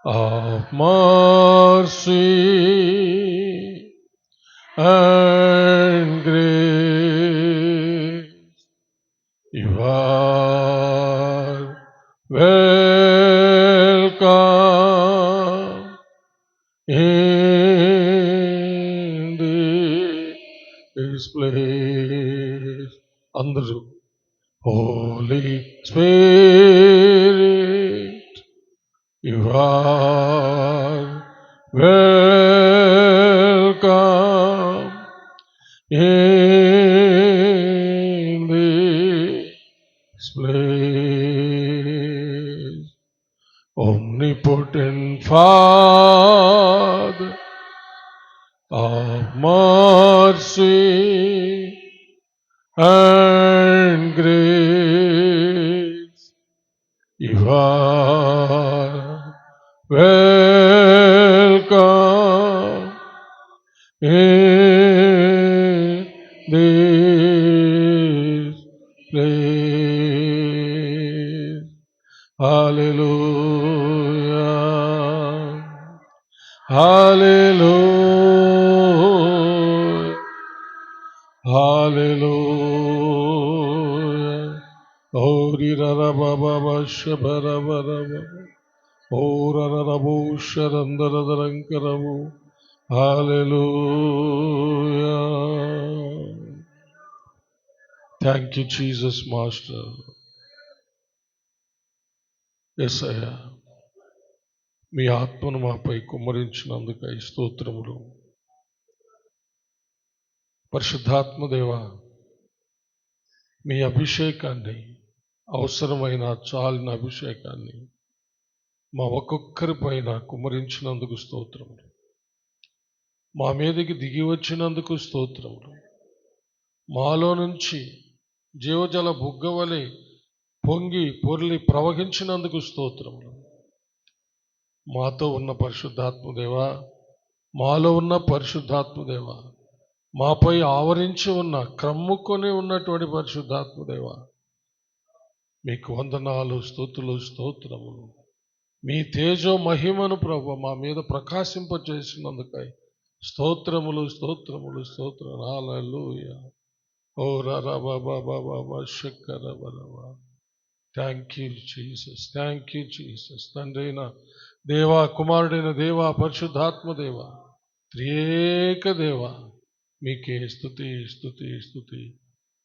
of mercy and grace. You are welcome in this place. Andru, Holy Spirit, you are welcome in this place. Omnipotent Father of mercy and grace, you are welcome in this place. Hallelujah. Hallelujah. Hallelujah. Ori rara baba bashabara bara. Ora rara bu sharandara darankarabu. Hallelujah. Thank you, Jesus, Master. యేసయ్యా, మీ ఆత్మను మాపై కుమ్మరించినందుకై స్తోత్రములు. పరిశుద్ధాత్మదేవ, మీ అభిషేకాన్ని, అవసరమైన చాలిన అభిషేకాన్ని మా ఒక్కొక్కరి పైన కుమ్మరించినందుకు స్తోత్రములు. మా మీదకి దిగి వచ్చినందుకు స్తోత్రములు. మాలో నుంచి జీవజల బుగ్గవలె పొంగి పొర్లి ప్రవహించినందుకు స్తోత్రములు. మాతో ఉన్న పరిశుద్ధాత్మదేవ, మాలో ఉన్న పరిశుద్ధాత్మదేవ, మాపై ఆవరించి ఉన్న, క్రమ్ముకొని ఉన్నటువంటి పరిశుద్ధాత్మదేవ, మీకు వందనాలు, స్తుతులు, స్తోత్రములు. మీ తేజో మహిమను ప్రభు మా మీద ప్రకాశింపచేసినందుకై స్తోత్రములు, స్తోత్రములు, స్తోత్రములు. హల్లెలూయా. ఓ రా బాబా శక్కర బలవా. Thank you Jesus, thank you Jesus. తండ్రైన దేవా, కుమారుడైన దేవా, పరిశుద్ధాత్మ దేవ, త్రియేక దేవ, మీకే స్తుతి, స్తుతి, స్తుతి.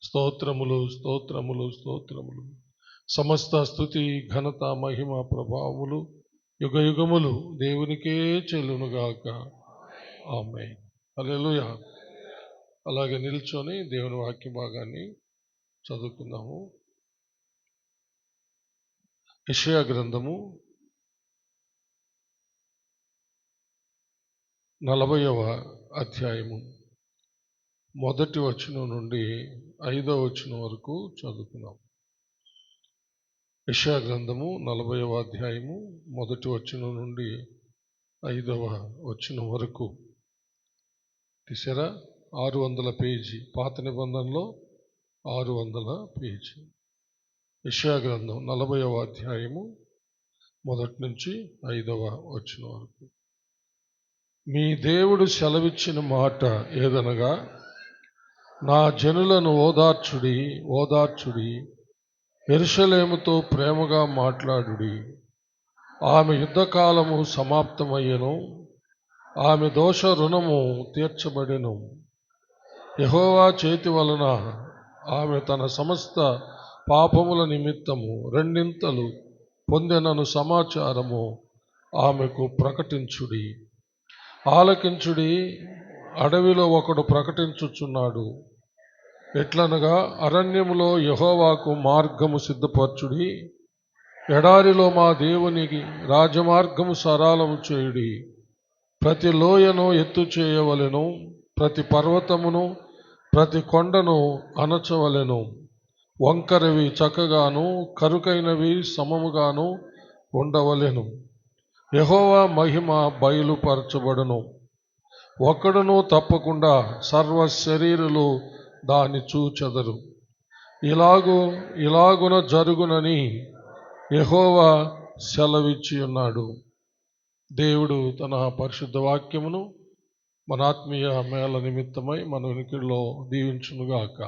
స్తోత్రములు, స్తోత్రములు, స్తోత్రములు. సమస్త స్తుతి, ఘనత, మహిమ, ప్రభావములు యుగ యుగములు దేవునికే చెల్లునుగాక. ఆమేన్. హల్లెలూయా. అలాగే నిల్చొని దేవుని వాక్య భాగాన్ని చదువుకుందాము. యెషయా గ్రంథము 40వ అధ్యాయము 1వ వచనం నుండి 5వ వచనం వరకు చదువుకుందాం. యెషయా గ్రంథము 40వ అధ్యాయము 1వ వచనం నుండి 5వ వచనం వరకు. తీసారా? 600 పేజీ, పాత నిబంధనలో 600 పేజీ. యెషయా గ్రంథం 40వ అధ్యాయము 1 నుంచి 5వ వచనం వరకు. మీ దేవుడు సెలవిచ్చిన మాట ఏదనగా, నా జనులను ఓదార్చుడి, ఓదార్చుడి, యెరూషలేముతో ప్రేమగా మాట్లాడుడి. ఆమె యుద్ధకాలము సమాప్తమయ్యెను, ఆమె దోష రుణము తీర్చబడెను. యెహోవా చేతి వలన ఆమె తన సమస్త పాపముల నిమిత్తము రెండింతలు పొందెనను సమాచారము ఆమెకు ప్రకటించుడి. ఆలకించుడి, అడవిలో ఒకడు ప్రకటించుచున్నాడు. ఎట్లనగా, అరణ్యములో యెహోవాకు మార్గము సిద్ధపరచుడి, ఎడారిలో మా దేవునికి రాజమార్గము సరళము చేయుడి. ప్రతి లోయను ఎత్తు చేయవలెను, ప్రతి పర్వతమును ప్రతి కొండను అణచవలెను. వంకరవి చక్కగాను, కరుకైనవి సమముగాను ఉండవలెను. యెహోవా మహిమ బయలుపరచబడును, ఒక్కడును తప్పకుండా సర్వ శరీరులు దాన్ని చూచెదరు. ఇలాగున జరుగునని యెహోవా సెలవిచ్చి ఉన్నాడు. దేవుడు తన పరిశుద్ధ వాక్యమును మన ఆత్మీయ మేళ నిమిత్తమై మన వెనుకల్లో దీవించునుగాక.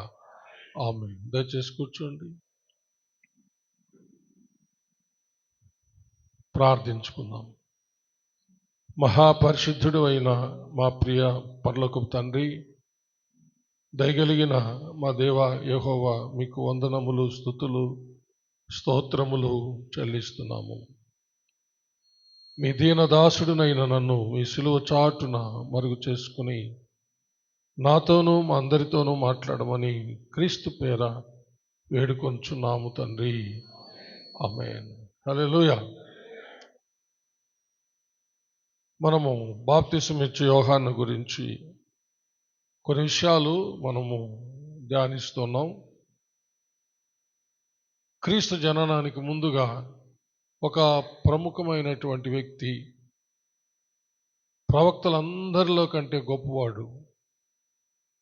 ఆమేన్. దయచేసి కూర్చోండి, ప్రార్థించుకుందాం. మహాపరిశుద్ధుడు అయిన మా ప్రియ పరలోకపు తండ్రి, దయగలిగిన మా దేవ యెహోవా, మీకు వందనములు, స్తుతులు, స్తోత్రములు చెల్లిస్తున్నాము. మీ దీనదాసుడునైన నన్ను మీ సిలువ చాటున మరుగు చేసుకుని నాతోనూ మా అందరితోనూ మాట్లాడమని క్రీస్తు పేర వేడుకొంచున్నాము తండ్రి. ఆమేన్. హల్లెలూయా. మనము బాప్తిసం ఇచ్చే యోహాను గురించి కొన్ని విషయాలు మనము ధ్యానిస్తున్నాం. క్రీస్తు జననానికి ముందుగా ఒక ప్రముఖమైనటువంటి వ్యక్తి, ప్రవక్తలందరిలో కంటే గొప్పవాడు.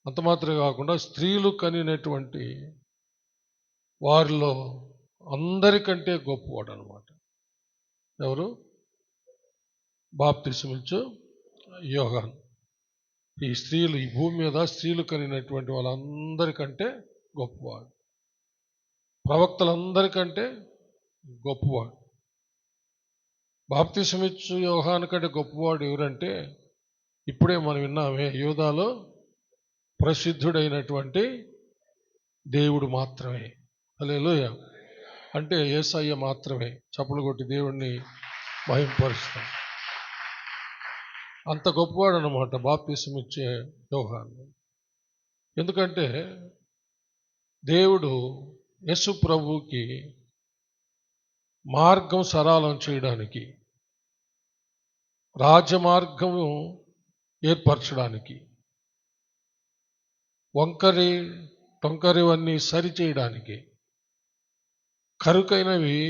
అంత మాత్రమే కాకుండా స్త్రీలు కనినటువంటి వారిలో అందరికంటే గొప్పవాడు అనమాట. ఎవరు? బాప్తిసమిచ్చు యోహాను. ఈ భూమి మీద స్త్రీలు కనినటువంటి వాళ్ళందరికంటే గొప్పవాడు, ప్రవక్తలందరికంటే గొప్పవాడు. బాప్తిసమిచ్చు యోహాను కంటే గొప్పవాడు ఎవరంటే, ఇప్పుడే మనం విన్నామే, యూదాలో ప్రసిద్ధుడైనటువంటి దేవుడు మాత్రమే. హల్లెలూయా. అంటే యేసయ్య మాత్రమే. చప్పలు కొట్టి దేవుడిని మహింపరుస్తాం. అంత గొప్పవాడు అన్నమాట బాప్తిసం ఇచ్చే యోహాను. ఎందుకంటే దేవుడు యేసు ప్రభువుకి మార్గం సరళం చేయడానికి, రాజమార్గము ఏర్పరచడానికి, టొంకరివన్నీ సరిచేయడానికి, కరుకైనవి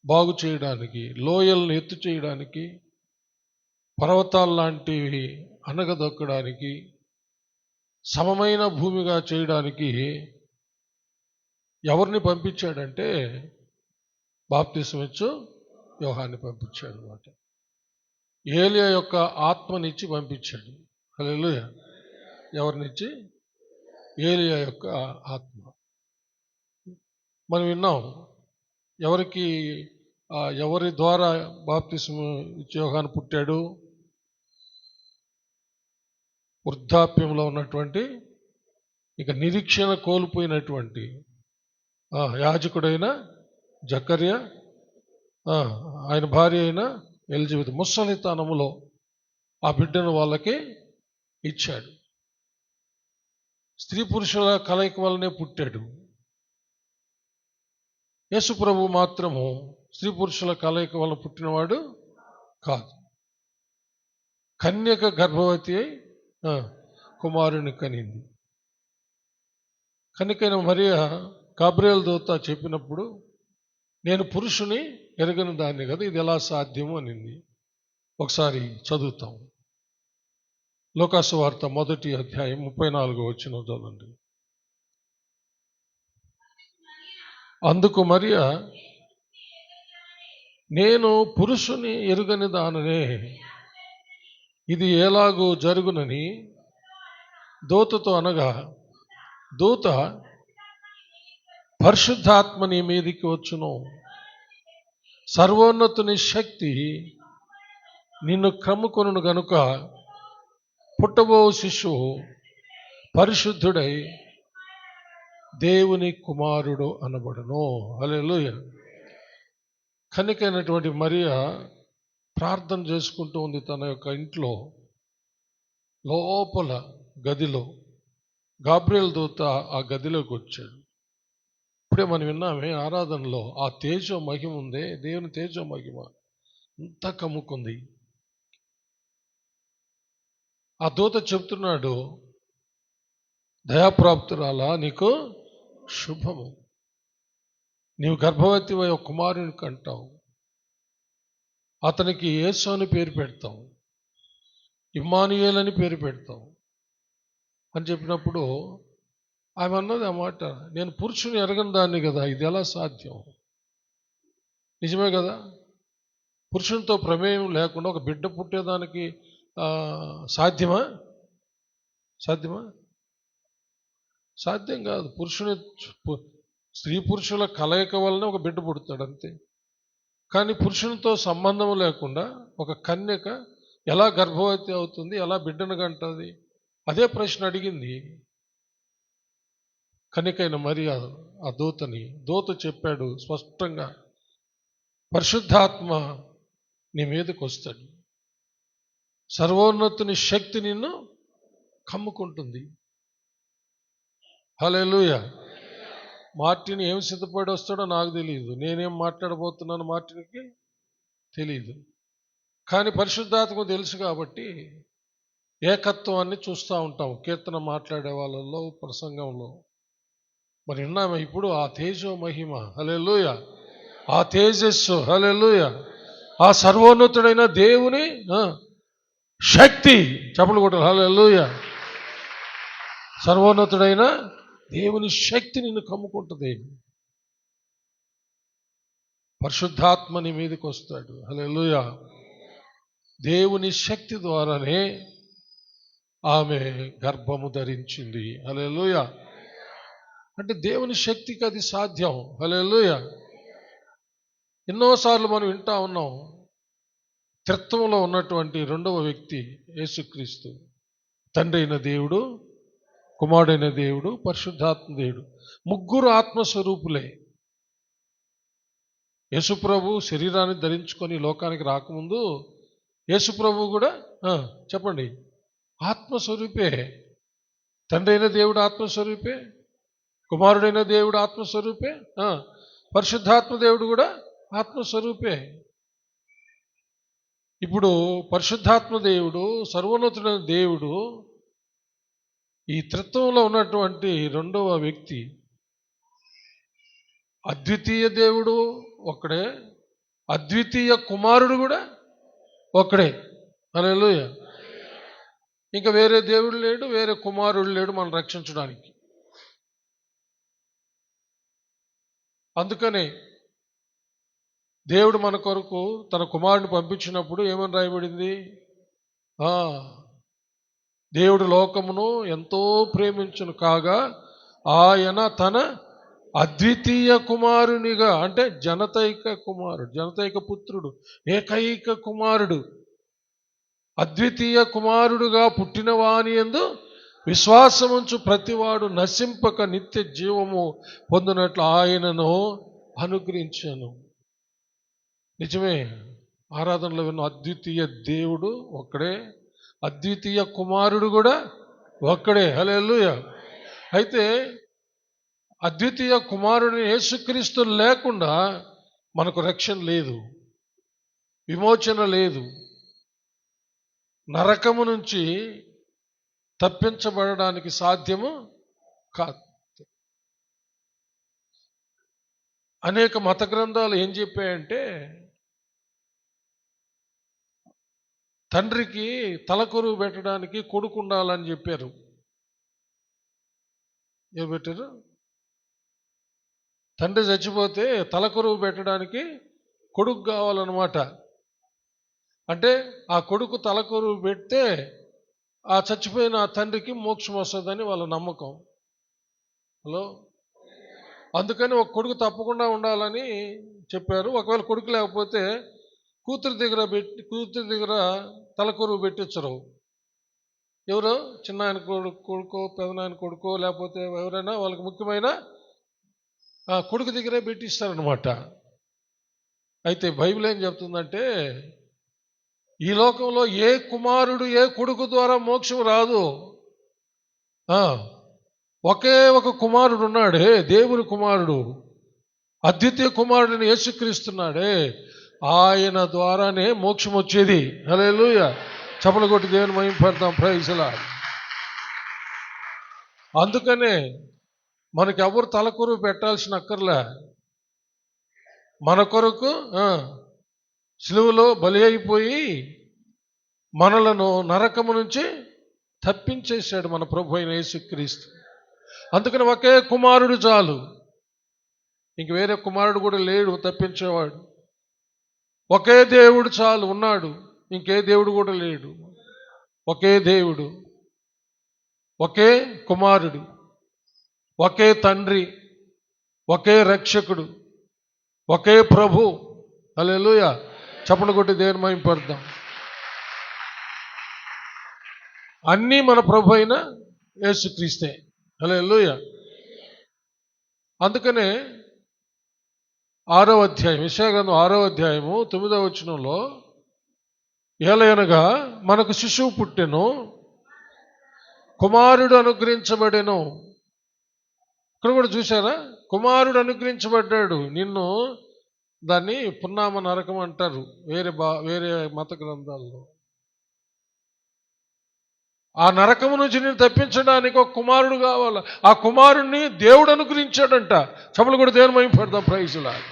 బాగు చేయడానికి, లోయలను ఎత్తు చేయడానికి, పర్వతాల లాంటివి అనగదొక్కడానికి, సమమైన భూమిగా చేయడానికి ఎవరిని పంపించాడంటే బాప్తిసమిచ్చు యోహాన్ని పంపించాడు అన్నమాట. ఏలియా యొక్క ఆత్మనిచ్చి పంపించాడు. హల్లెలూయా. ఎవరినిచ్చి? ఏలియా యొక్క ఆత్మ. మనం విన్నాం, ఎవరి ద్వారా బాప్తిసం ఇచ్చే యోహాను పుట్టాడు? వృద్ధాప్యంలో ఉన్నటువంటి, ఇక నిరీక్షణ కోల్పోయినటువంటి యాజకుడైన జకర్యా, ఆయన భార్య అయిన ఎలిజబెత్ ముసలితనములో ఆ బిడ్డను వాళ్ళకి ఇచ్చాడు. స్త్రీ పురుషుల కలయిక వల్లనే పుట్టాడు. యేసు ప్రభు మాత్రము స్త్రీ పురుషుల కలయిక వల్ల పుట్టినవాడు కాదు. కన్యక గర్భవతి అయి కుమారుని కనింది. కనికైన మరియా గాబ్రియేలు దూత చెప్పినప్పుడు, నేను పురుషుని ఎరగని దాన్ని కదా, ఇది ఎలా సాధ్యము అనింది. ఒకసారి చదువుతాం. లూకాసు వార్త 1వ అధ్యాయం 34వ వచనం చదవండి. అందుకు మరియా, నేను పురుషుని ఎరుగని దాననే, ఇది ఎలాగూ జరుగునని దూతతో అనగా, దూత, పరిశుద్ధాత్మ నీ మీదికి వచ్చును, సర్వోన్నతుని శక్తి నిన్ను కమ్ముకొనును గనుక పుట్టబో శిశువు పరిశుద్ధుడై దేవుని కుమారుడు అనబడును. హల్లెలూయా. కనికైనటువంటి మరియా ప్రార్థన చేసుకుంటూ ఉంది తన యొక్క ఇంట్లో. లోపల గదిలో గాబ్రియేలు దూత ఆ గదిలోకి వచ్చాడు. ఇప్పుడే మనం విన్నామే ఆరాధనలో, ఆ తేజో మహిమ ఉందే, దేవుని తేజో మహిమ అంతా కమ్ముకుంది. ఆ దూత చెప్తున్నాడు, దయాప్రాప్తురాలా, నీకు శుభము, నీవు గర్భవతి ఒక కుమారుని కంటావు, అతనికి యేసు అని పేరు పెడతావు, ఇమ్మానుయేల్ అని పేరు పెడతావు అని చెప్పినప్పుడు ఆమె అన్నది ఆ మాట, నేను పురుషుని ఎరగని దాన్ని కదా, ఇది ఎలా సాధ్యం? నిజమే కదా. పురుషునితో ప్రమేయం లేకుండా ఒక బిడ్డ పుట్టేదానికి సాధ్యమా? సాధ్యమా? సాధ్యం కాదు. స్త్రీ పురుషుల కలయిక వలన ఒక బిడ్డ పుడతాడు అంతే. కానీ పురుషునితో సంబంధం లేకుండా ఒక కన్యక ఎలా గర్భవతి అవుతుంది, ఎలా బిడ్డను కంటది? అదే ప్రశ్న అడిగింది కన్యకైన మరియ ఆ దూతని. దూత చెప్పాడు స్పష్టంగా, పరిశుద్ధాత్మ నీ మీదకి వస్తాడు, సర్వోన్నతుని శక్తి నిన్ను కమ్ముకుంటుంది. హల్లెలూయా. మార్టిన్ ఏం సిద్ధపడి వస్తాడో నాకు తెలియదు, నేనేం మాట్లాడబోతున్నాను మార్టిన్కి తెలియదు. కానీ పరిశుద్ధాత్మ తెలుసు కాబట్టి ఏకత్వాన్ని చూస్తూ ఉంటాం కీర్తన మాట్లాడే వాళ్ళల్లో, ప్రసంగంలో. మరి విన్నాము ఇప్పుడు ఆ తేజో మహిమ, హల్లెలూయా, ఆ తేజస్సు, హల్లెలూయా, ఆ సర్వోన్నతుడైన దేవుని శక్తి, చప్పలు కొట్టాలి, హల్లెలూయా. సర్వోన్నతుడైన దేవుని శక్తి నిన్ను కమ్ముకుంటుంది. పరిశుద్ధాత్మ నీ మీదకి వస్తాడు, హల్లెలూయా. దేవుని శక్తి ద్వారానే ఆమె గర్భము ధరించింది, హల్లెలూయా. అంటే దేవుని శక్తికి అది సాధ్యం, హల్లెలూయా. ఎన్నోసార్లు మనం వింటా ఉన్నాం, త్రిత్వంలో ఉన్నటువంటి రెండవ వ్యక్తి యేసుక్రీస్తు, తండ్రి అయిన దేవుడు, కుమారుడైన దేవుడు, పరిశుద్ధాత్మ దేవుడు, ముగ్గురు ఆత్మస్వరూపులే. యేసుప్రభు శరీరాన్ని ధరించుకొని లోకానికి రాకముందు యేసుప్రభు కూడా చెప్పండి ఆత్మస్వరూపే. తండ్రి అయిన దేవుడు ఆత్మస్వరూపే, కుమారుడైన దేవుడు ఆత్మస్వరూపే, పరిశుద్ధాత్మ దేవుడు కూడా ఆత్మస్వరూపే. ఇప్పుడు పరిశుద్ధాత్మ దేవుడు, సర్వోన్నతుడైన దేవుడు, ఈ త్రిత్వంలో ఉన్నటువంటి రెండవ వ్యక్తి, అద్వితీయ దేవుడు ఒక్కడే, అద్వితీయ కుమారుడు కూడా ఒక్కడే, హల్లెలూయా. ఇంకా వేరే దేవుడు లేడు, వేరే కుమారుడు లేడు మనం రక్షించడానికి. అందుకనే దేవుడు మన కొరకు తన కుమారుని పంపించినప్పుడు ఏమని రాయబడింది? దేవుడు లోకమును ఎంతో ప్రేమించును కాగా ఆయన తన అద్వితీయ కుమారునిగా, అంటే జనతైక కుమారుడు, జనతైక పుత్రుడు, ఏకైక కుమారుడు, అద్వితీయ కుమారుడుగా పుట్టిన వాని యందు విశ్వాసముంచు ప్రతివాడు నశింపక నిత్య జీవము పొందినట్లు ఆయనను అనుగ్రహించాను. నిజమే, ఆరాధనలో విన్న అద్వితీయ దేవుడు ఒక్కడే, అద్వితీయ కుమారుడు కూడా ఒక్కడే, హల్లెలూయా. అయితే అద్వితీయ కుమారుని యేసుక్రీస్తు లేకుండా మనకు రక్షణ లేదు, విమోచన లేదు, నరకము నుంచి తప్పించబడడానికి సాధ్యము కాదు. అనేక మత గ్రంథాలు ఏం చెప్పాయంటే, తండ్రికి తలకొరువు పెట్టడానికి కొడుకు ఉండాలని చెప్పారు. ఏం పెట్టారు? తండ్రి చచ్చిపోతే తలకొరువు పెట్టడానికి కొడుకు కావాలన్నమాట. అంటే ఆ కొడుకు తలకొరువు పెడితే ఆ చచ్చిపోయిన ఆ తండ్రికి మోక్షం వస్తుందని వాళ్ళ నమ్మకం. హలో, అందుకని ఒక కొడుకు తప్పకుండా ఉండాలని చెప్పారు. ఒకవేళ కొడుకు లేకపోతే కూతురు దగ్గర తలకొరువు పెట్టించరు. ఎవరో చిన్నాయన కొడుకో, పెదనాయన కొడుకో, లేకపోతే ఎవరైనా వాళ్ళకి ముఖ్యమైన కొడుకు దగ్గరే పెట్టిస్తారనమాట. అయితే బైబిల్ ఏం చెప్తుందంటే, ఈ లోకంలో ఏ కుమారుడు ఏ కొడుకు ద్వారా మోక్షం రాదు. ఒకే ఒక కుమారుడు ఉన్నాడే, దేవుని కుమారుడు, అద్వితీయ కుమారుడిని యేసుక్రీస్తున్నాడే, ఆయన ద్వారానే మోక్షం వచ్చేది. హల్లెలూయా. చప్పలు కొట్టి దేవుని మహిమపడతాం, ప్రైజ్ లార్డ్. అందుకనే మనకి ఎవరు తలకొరువు పెట్టాల్సిన అక్కర్లే. మన కొరకు సిలువలో బలి అయిపోయి మనలను నరకము నుంచి తప్పించేశాడు మన ప్రభు అయిన యేసుక్రీస్తు. అందుకని ఒకే కుమారుడు చాలు, ఇంక వేరే కుమారుడు కూడా లేడు తప్పించేవాడు. ఒకే దేవుడు చాలు ఉన్నాడు, ఇంకే దేవుడు కూడా లేడు. ఒకే దేవుడు, ఒకే కుమారుడు, ఒకే తండ్రి, ఒకే రక్షకుడు, ఒకే ప్రభు. హల్లెలూయా. చప్పట్లు కొట్టి దేవుని మహిమపడదాం. అన్నీ మన ప్రభు అయిన యేసుక్రీస్తే. హల్లెలూయా. అందుకనే 6వ అధ్యాయం, యెషయా గ్రంథం 6వ అధ్యాయము 9వ వచనంలో, ఏలయనగా మనకు శిశువు పుట్టెను, కుమారుడు అనుగ్రహించబడెను. ఇక్కడ కూడా చూసారా, కుమారుడు అనుగ్రహించబడ్డాడు. నిన్ను దాన్ని పున్నామ నరకం అంటారు వేరే మత గ్రంథాల్లో. ఆ నరకము నుంచి నేను తప్పించడానికి ఒక కుమారుడు కావాలి. ఆ కుమారుడిని దేవుడు అనుగ్రహించాడంట. చప్పట్లు కూడా దేవుని మహిమపడదాం. Praise lord.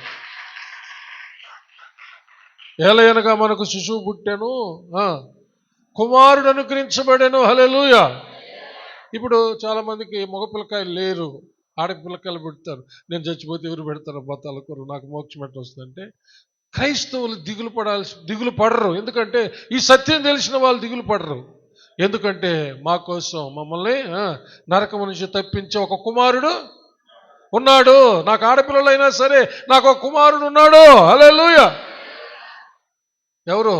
ఏలయనగా మనకు శిశువు పుట్టెను, కుమారుడు అనుగ్రహించబడెను. హల్లెలూయా. ఇప్పుడు చాలా మందికి మగపిల్లకాయలు లేరు, ఆడపిల్లకాయలు పెడతారు. నేను చచ్చిపోతే ఎవరు పెడతారు బతాల కూర, నాకు మోక్షం ఎట్ట వస్తుందంటే, క్రైస్తవులు దిగులు పడరు. ఎందుకంటే ఈ సత్యం తెలిసిన వాళ్ళు దిగులు పడరు. ఎందుకంటే మా కోసం మమ్మల్ని నరకం నుంచి తప్పించే ఒక కుమారుడు ఉన్నాడు. నాకు ఆడపిల్లలైనా సరే నాకు ఒక కుమారుడు ఉన్నాడు. హల్లెలూయా. ఎవరు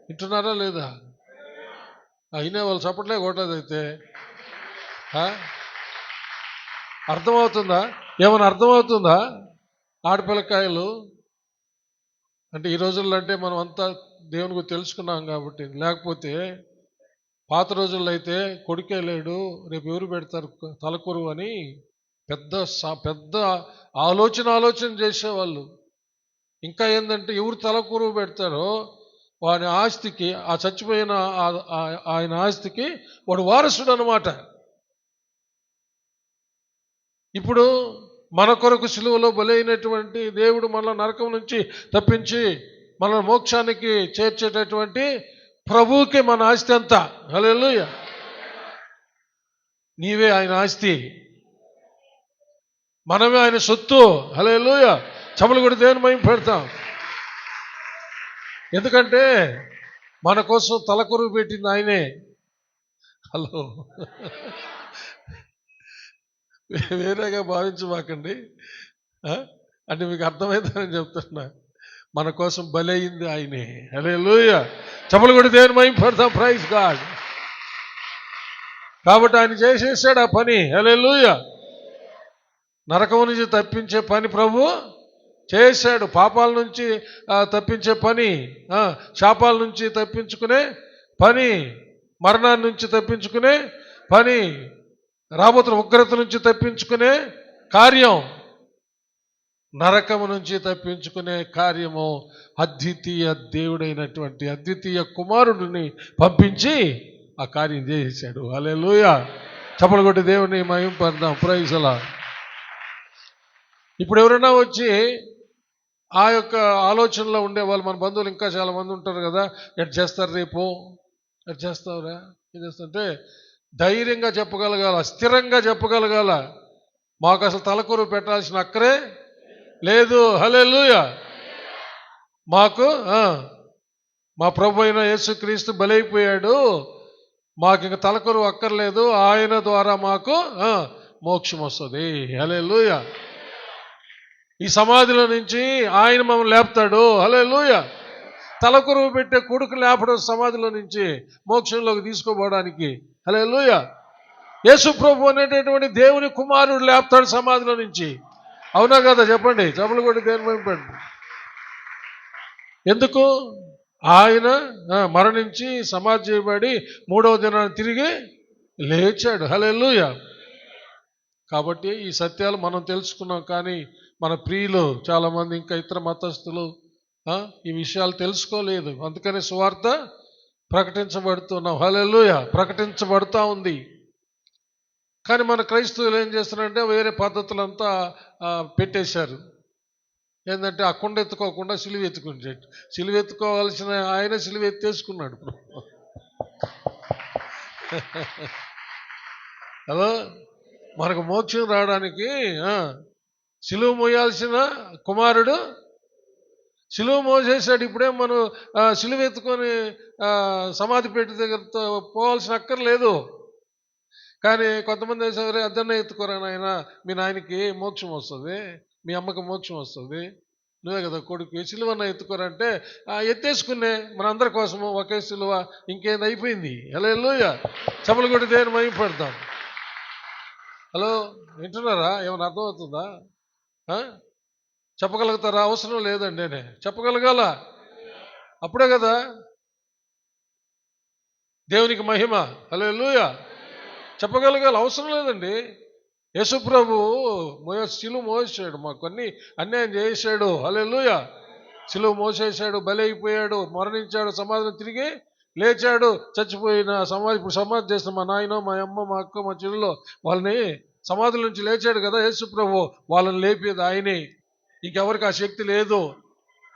వింటున్నారా లేదా? అయినా వాళ్ళు చప్పట్లే కొట్టలేదు. అయితే అర్థమవుతుందా? ఏమైనా అర్థమవుతుందా? ఆడపిల్లకాయలు అంటే ఈ రోజుల్లో అంటే మనం అంతా దేవుని గురించి తెలుసుకున్నాం కాబట్టి. లేకపోతే పాత రోజుల్లో అయితే కొడుకే లేడు, రేపు ఎవరు పెడతారు తలకొరు అని పెద్ద ఆలోచన చేసేవాళ్ళు. ఇంకా ఏంటంటే ఎవరు తలకొరువు పెడతారో వాని ఆస్తికి, ఆ చచ్చిపోయిన ఆయన ఆస్తికి వాడు వారసుడు అన్నమాట. ఇప్పుడు మన కొరకు సిలువలో బలైనటువంటి దేవుడు మనల్ని నరకం నుంచి తప్పించి మన మోక్షానికి చేర్చేటటువంటి ప్రభువుకి మన ఆస్తి అంతా. హల్లెలూయా. నీవే ఆయన ఆస్తి, మనమే ఆయన సొత్తు. హల్లెలూయా. చప్పట్లు కొట్టి దేవుని మహిమ పెడతాం. ఎందుకంటే మన కోసం తలకొరువు పెట్టింది ఆయనే. హలో, వేరేగా భావించమాకండి. అంటే మీకు అర్థమైందని చెప్తున్నా. మన కోసం బలయింది ఆయనే. హల్లెలూయా. చప్పట్లు కొట్టి దేవుని మహిమ పెడతాం. Praise God. కాబట్టి ఆయన చేసేసాడు ఆ పని. హల్లెలూయా. నరకం నుంచి తప్పించే పని ప్రభు చేశాడు. పాపాల నుంచి తప్పించే పని, శాపాల నుంచి తప్పించుకునే పని, మరణాన్ని నుంచి తప్పించుకునే పని, రాబోతున్న ఉగ్రత నుంచి తప్పించుకునే కార్యం, నరకము నుంచి తప్పించుకునే కార్యము అద్వితీయ దేవుడైనటువంటి అద్వితీయ కుమారుడిని పంపించి ఆ కార్యం చేశాడు. హల్లెలూయా. చప్పట్లు కొట్టి దేవుని మహిమ పడదాం. Praise Lord. ఇప్పుడు ఎవరైనా వచ్చి ఆ యొక్క ఆలోచనలో ఉండేవాళ్ళు, మన బంధువులు ఇంకా చాలా మంది ఉంటారు కదా, ఎట్ చేస్తారు రేపు, ఎట్ చేస్తావురా, ఏం చేస్తుంటే ధైర్యంగా చెప్పగలగాల, స్థిరంగా చెప్పగలగాల. మాకు అసలు తలకూరు పెట్టాల్సిన అక్కరే లేదు. హల్లెలూయా. మాకు మా ప్రభు అయిన యేసుక్రీస్తు బలైపోయాడు, మాకు ఇంక తలకూరు అక్కర్లేదు, ఆయన ద్వారా మాకు మోక్షం వస్తుంది. హల్లెలూయా. ఈ సమాధిలో నుంచి ఆయన మమ్మల్ని లేపుతాడు. హల్లెలూయా. తలకొరువు పెట్టే కొడుకు లేపడం సమాధిలో నుంచి మోక్షంలోకి తీసుకోపోవడానికి. హల్లెలూయా. యేసు ప్రభు అనేటటువంటి దేవుని కుమారుడు లేపుతాడు సమాధిలో నుంచి. అవునా కదా? చెప్పండి. చప్పట్లు కొట్టి దేవుని మహిమపడండి. ఎందుకు? ఆయన మరణించి సమాధి చేయబడి 3వ దినాన్ని తిరిగి లేచాడు. హల్లెలూయా. కాబట్టి ఈ సత్యాలు మనం తెలుసుకున్నాం. కానీ మన ప్రియులు చాలామంది, ఇంకా ఇతర మతస్థులు ఈ విషయాలు తెలుసుకోలేదు. అందుకని సువార్త ప్రకటించబడుతున్నాం. హల్లెలూయా. ప్రకటించబడుతూ ఉంది. కానీ మన క్రైస్తవులు ఏం చేస్తున్నారంటే వేరే పద్ధతులంతా పెట్టేశారు. ఏంటంటే ఆ కుండ ఎత్తుకోకుండా సిలువ ఎత్తుకుంటాడు. సిలువ ఎత్తుకోవాల్సిన ఆయన సిలువ ఎత్తేసుకున్నాడు. హలో, మనకు మోక్షం రావడానికి సిలువ మోయాల్సిన కుమారుడు సిలువ మోసేసాడు. ఇప్పుడేం మనం సిలువ ఎత్తుకొని సమాధి పెట్టి దగ్గరతో పోవాల్సిన అక్కర్లేదు. కానీ కొంతమంది వేసేవారు అద్దన్న ఎత్తుకోరా నాయన, మీ నాయనకి మోక్షం వస్తుంది, మీ అమ్మకి మోక్షం వస్తుంది, నువ్వే కదా కొడుకు, సిలువన్న ఎత్తుకోరంటే ఎత్తేసుకునే మనందరి కోసము ఒకే సిలువ, ఇంకేంది అయిపోయింది. హల్లెలూయా, చెప్పులు కొట్టి దేవుని మహిమపడతాం. హలో, వింటున్నారా? ఏమైనా అర్థమవుతుందా? చెప్పగలుగుతారా? అవసరం లేదండి, నేనే చెప్పగలగాల, అప్పుడే కదా దేవునికి మహిమ. హల్లెలూయా, చెప్పగలగాలి, అవసరం లేదండి. యేసుప్రభు సిలువ మోసాడు, మాకు అన్యాయం చేశాడు. హల్లెలూయా, సిలువ మోసేశాడు, బలైపోయాడు, మరణించాడు, సమాధిని తిరిగి లేచాడు. చచ్చిపోయిన సమాధి, ఇప్పుడు సమాధి చేసిన మా నాయన, మా అమ్మ, మా అక్క, మా చెల్లెలు, వాళ్ళని సమాధుల నుంచి లేచాడు కదా యేసుప్రభు, వాళ్ళని లేపేది ఆయనే. ఇంకెవరికి ఆ శక్తి లేదు.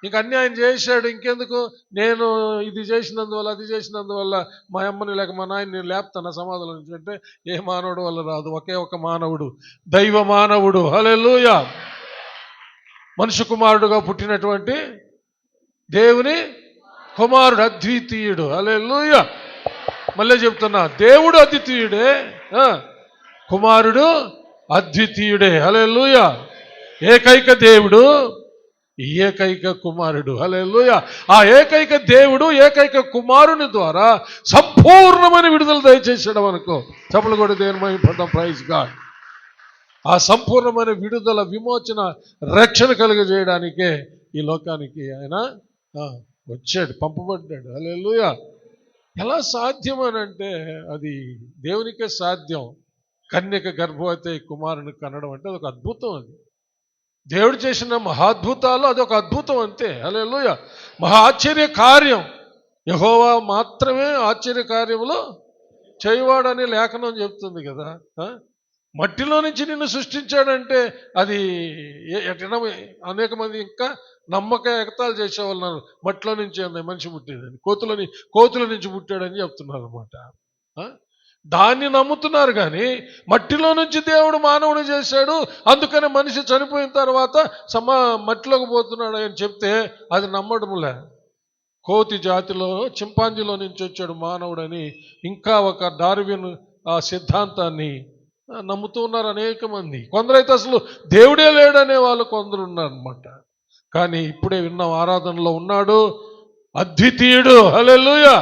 ఇంక అన్యాయం చేశాడు, ఇంకెందుకు నేను ఇది చేసినందువల్ల అది చేసినందువల్ల మా అమ్మని లేక మా నాయన్ని నేను లేపుతాను సమాధుల నుంచి అంటే ఏ మానవుడు వల్ల రాదు. ఒకే ఒక మానవుడు, దైవ మానవుడు. హల్లెలూయా, మనుష్య కుమారుడుగా పుట్టినటువంటి దేవుని కుమారుడు, అద్వితీయుడు. హల్లెలూయా, మళ్ళీ చెప్తున్నా, దేవుడు అద్వితీయుడే, కుమారుడు అద్వితీయుడే. హల్లెలూయా, ఏకైక దేవుడు, ఏకైక కుమారుడు. హల్లెలూయా, ఆ ఏకైక దేవుడు ఏకైక కుమారుని ద్వారా సంపూర్ణమైన విడుదల దయచేసాడు మనకు. చప్పలు కూడా దేవుని మహిమపడతాం. Praise God. ఆ సంపూర్ణమైన విడుదల, విమోచన, రక్షణ కలుగజేయడానికే ఈ లోకానికి ఆయన వచ్చాడు, పంపబడ్డాడు. హల్లెలూయా, ఎలా సాధ్యం అని అంటే అది దేవునికే సాధ్యం. కన్యక గర్భవతి కుమారుని కనడం అంటే అదొక అద్భుతం. అది దేవుడు చేసిన మహాద్భుతాలు అదొక అద్భుతం అంతే. హల్లెలూయా, మహా ఆశ్చర్య కార్యం. యెహోవా మాత్రమే ఆశ్చర్య కార్యములు చేయవాడని లేఖనం చెప్తుంది కదా. మట్టిలో నుంచి నిన్ను సృష్టించాడంటే అది అనేక మంది ఇంకా నమ్మక ఎగతాలు చేసేవాళ్ళు, మట్టిలో నుంచి మనిషి పుట్టేదని, కోతుల నుంచి పుట్టాడని చెప్తున్నారు అనమాట. దాన్ని నమ్ముతున్నారు. కానీ మట్టిలో నుంచి దేవుడు మానవుడు చేశాడు, అందుకని మనిషి చనిపోయిన తర్వాత మట్టిలోకి పోతున్నాడు అని చెప్తే అది నమ్మడంలే. కోతి జాతిలో, చింపాంజీలో నుంచి వచ్చాడు మానవుడని ఇంకా ఒక డార్విన్ సిద్ధాంతాన్ని నమ్ముతూ ఉన్నారు అనేక మంది. కొందరైతే అసలు దేవుడే లేడనే వాళ్ళు కొందరు ఉన్నారనమాట. కానీ ఇప్పుడే విన్నాం, ఆరాధనలో ఉన్నాడు అద్వితీయుడు. హల్లెలూయా,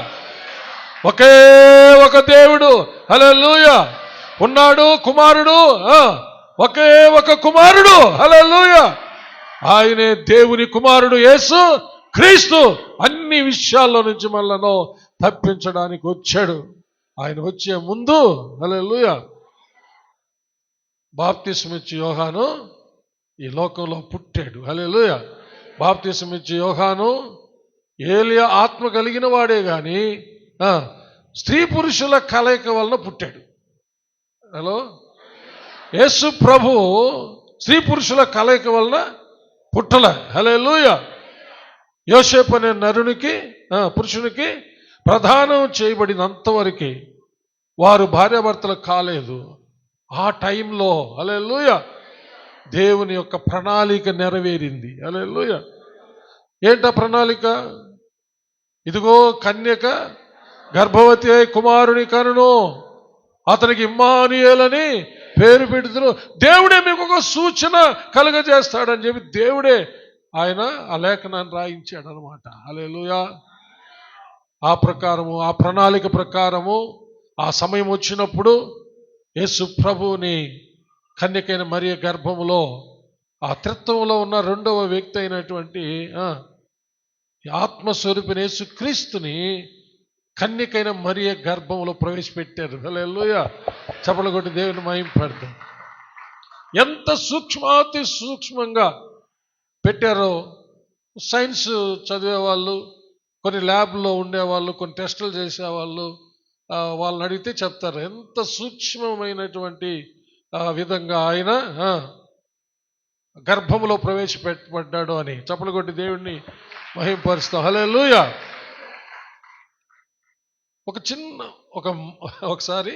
ఒకే ఒక దేవుడు. హల్లెలూయా, ఉన్నాడు కుమారుడు, ఒకే ఒక కుమారుడు. హల్లెలూయా, ఆయనే దేవుని కుమారుడు యేసు క్రీస్తు. అన్ని విషయాల్లో నుంచి మనలను తప్పించడానికి వచ్చాడు. ఆయన వచ్చే ముందు హల్లెలూయా బాప్తిస్మం ఇచ్చి యోహాను ఈ లోకంలో పుట్టాడు. హల్లెలూయా, బాప్తిస్మం ఇచ్చి యోహాను ఏలియా ఆత్మ కలిగిన వాడే గాని స్త్రీ పురుషుల కలయిక వలన పుట్టాడు. హలో, యేసు ప్రభు స్త్రీ పురుషుల కలయిక వలన పుట్టలే. హల్లెలూయా, యోసేపు అనే నరునికి, పురుషునికి ప్రదానం చేయబడినంతవరకు వారు భార్యాభర్తలు కాలేదు. ఆ టైంలో హల్లెలూయా దేవుని యొక్క ప్రణాళిక నెరవేరింది. హల్లెలూయా, ఏంటా ప్రణాళిక? ఇదిగో కన్యక గర్భవతి అయి కుమారుని కనును, అతనికి ఇమ్మానుయేలని పేరు పెడుతురు. దేవుడే మీకు ఒక సూచన కలుగజేస్తాడని చెప్పి దేవుడే ఆయన ఆ లేఖనాన్ని రాయించాడు అనమాట. హల్లెలూయా, ఆ ప్రకారము, ఆ ప్రణాళిక ప్రకారము ఆ సమయం వచ్చినప్పుడు యేసు ప్రభువుని కన్యకైన మరియ గర్భములో ఆ త్రిత్వంలో ఉన్న రెండవ వ్యక్తి అయినటువంటి ఆత్మస్వరూపిణి యేసు క్రీస్తుని కన్యకైన మరియ గర్భంలో ప్రవేశపెట్టారు. హల్లెలూయా, చప్పలు కొట్టి దేవుని మహిమపడతాం. ఎంత సూక్ష్మాతి సూక్ష్మంగా పెట్టారో సైన్స్ చదివేవాళ్ళు, కొన్ని ల్యాబ్లో ఉండేవాళ్ళు, కొన్ని టెస్టులు చేసేవాళ్ళు, వాళ్ళని అడిగితే చెప్తారు ఎంత సూక్ష్మమైనటువంటి విధంగా ఆయన గర్భంలో ప్రవేశపెట్టబడ్డాడు అని. చప్పలు కొట్టి దేవుణ్ణి మహిమపరుస్తాం. హల్లెలూయా. ఒకసారి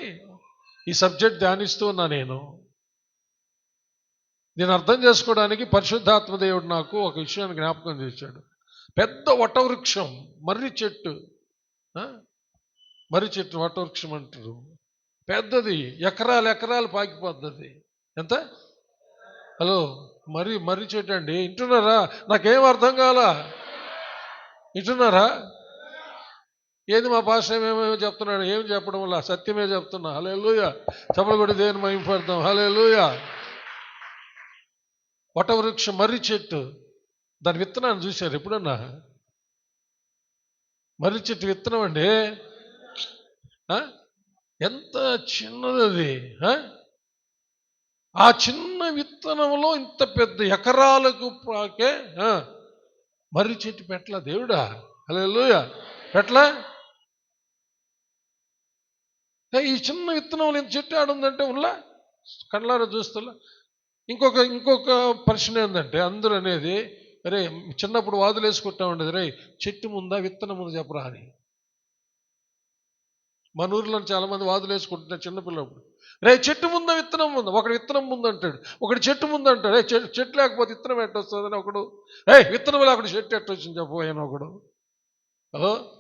ఈ సబ్జెక్ట్ ధ్యానిస్తూ ఉన్నా. నేను అర్థం చేసుకోవడానికి పరిశుద్ధాత్మ దేవుడు నాకు ఒక విషయాన్ని జ్ఞాపకం చేశాడు. పెద్ద వటవృక్షం, మర్రి చెట్టు. మర్రి చెట్టు వటవృక్షం అంటారు. పెద్దది, ఎకరాలు పాకిపోతుంది. ఎంత? హలో, మర్రి చెట్టు అండి. వింటున్నారా? నాకేం అర్థం కాలా. వింటున్నారా? ఏది మా భాష ఏమేమో చెప్తున్నాడు, ఏమి చెప్పడం వల్ల సత్యమే చెప్తున్నా. హల్లెలూయా. చప్పలు కొట్టి దేవుని మహిమపడతాం. హల్లెలూయా. వటవృక్షం, మర్రి చెట్టు, దాని విత్తనాన్ని చూశారు ఎప్పుడన్నా? మర్రి చెట్టు విత్తనం అండి. ఎంత చిన్నది అది. ఆ చిన్న విత్తనంలో ఇంత పెద్ద ఎకరాలకు పాకే మర్రి చెట్టు పెట్టలా దేవుడా. హల్లెలూయా. పెట్టలా. ఈ చిన్న విత్తనంలో ఇంత చెట్టు ఆడుందంటే ఉల్లా కళ్ళారా చూస్తున్నా. ఇంకొక ప్రశ్న ఏంటంటే, అందరూ అనేది, అరే చిన్నప్పుడు వాదులు వేసుకుంటా ఉండేది, రే చెట్టు ముందా విత్తనం ముందు చెప్పరా అని. మన ఊర్లో చాలా మంది వాదులు వేసుకుంటున్నారు చిన్నపిల్లప్పుడు. రే చెట్టు ముందా విత్తనం ముందా? ఒకడు విత్తనం ముందు అంటాడు, ఒకటి చెట్టు ముందు అంటాడు. చెట్టు లేకపోతే విత్తనం ఎట్టొస్తుందని ఒకడు, విత్తనం లేకుండా చెట్టు ఎట్టొచ్చింది చెప్పబోయాను ఒకడు. హలో,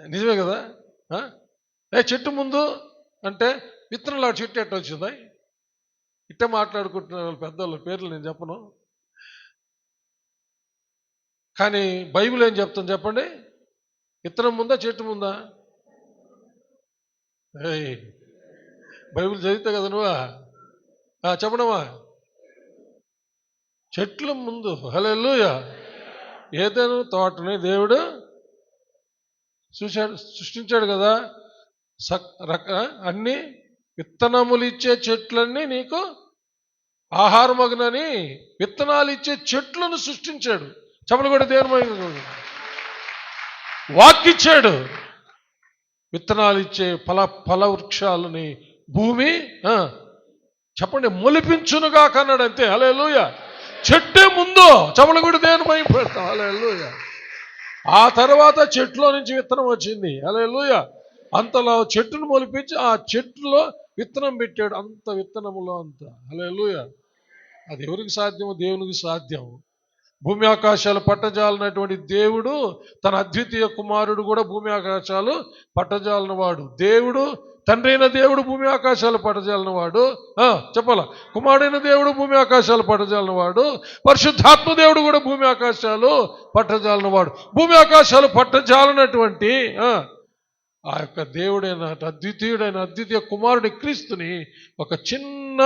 నిజమే కదా? చెట్టు ముందు అంటే విత్తనం లాగా చెట్టు ఎట్టొచ్చిందా? ఇట్టే మాట్లాడుకుంటున్నారు వాళ్ళు పెద్దవాళ్ళ పేర్లు నేను చెప్పను. కానీ బైబిల్ ఏం చెప్తాను చెప్పండి? విత్తనం ముందా చెట్టు ముందా? బైబిల్ చదివితే కదా నువ్వా చెప్పడమా? చెట్ల ముందు. హల్లెలూయా. ఏదైనా తోటని దేవుడు సృష్టించాడు కదా. అన్ని విత్తనములు ఇచ్చే చెట్లన్నీ నీకు ఆహారమగునని విత్తనాలు ఇచ్చే చెట్లను సృష్టించాడు. చెప్పలు కూడా దేవుని వాక్కిచ్చాడు. విత్తనాలు ఇచ్చే ఫల వృక్షాలని భూమి చెప్పండి మొలిపించునుగా కన్నాడు అంతే. హల్లెలూయా. చెట్టే ముందు. చెప్పలు కూడా దేవుని మహిమ పెడతాం. హల్లెలూయా. ఆ తర్వాత చెట్టులో నుంచి విత్తనం వచ్చింది. హల్లెలూయా. అంతలో చెట్టును మొలిపించి ఆ చెట్టులో విత్తనం పెట్టాడు. అంత విత్తనములో అంత. హల్లెలూయా. అది ఎవరికి సాధ్యమో దేవునికి సాధ్యం. భూమి ఆకాశాలు పట్టజాలనటువంటి దేవుడు తన అద్వితీయ కుమారుడు కూడా భూమి ఆకాశాలు పట్టజాలని వాడు. దేవుడు తండ్రి అయిన దేవుడు భూమి ఆకాశాలు పట్టజాలని వాడు. చెప్పాలా? కుమారుడైన దేవుడు భూమి ఆకాశాలు పట్టజాలని వాడు. పరిశుద్ధాత్మ దేవుడు కూడా భూమి ఆకాశాలు పట్టజాలని వాడు. భూమి ఆకాశాలు పట్టజాలనటువంటి ఆ యొక్క దేవుడైన అద్వితీయ కుమారుడి క్రీస్తుని ఒక చిన్న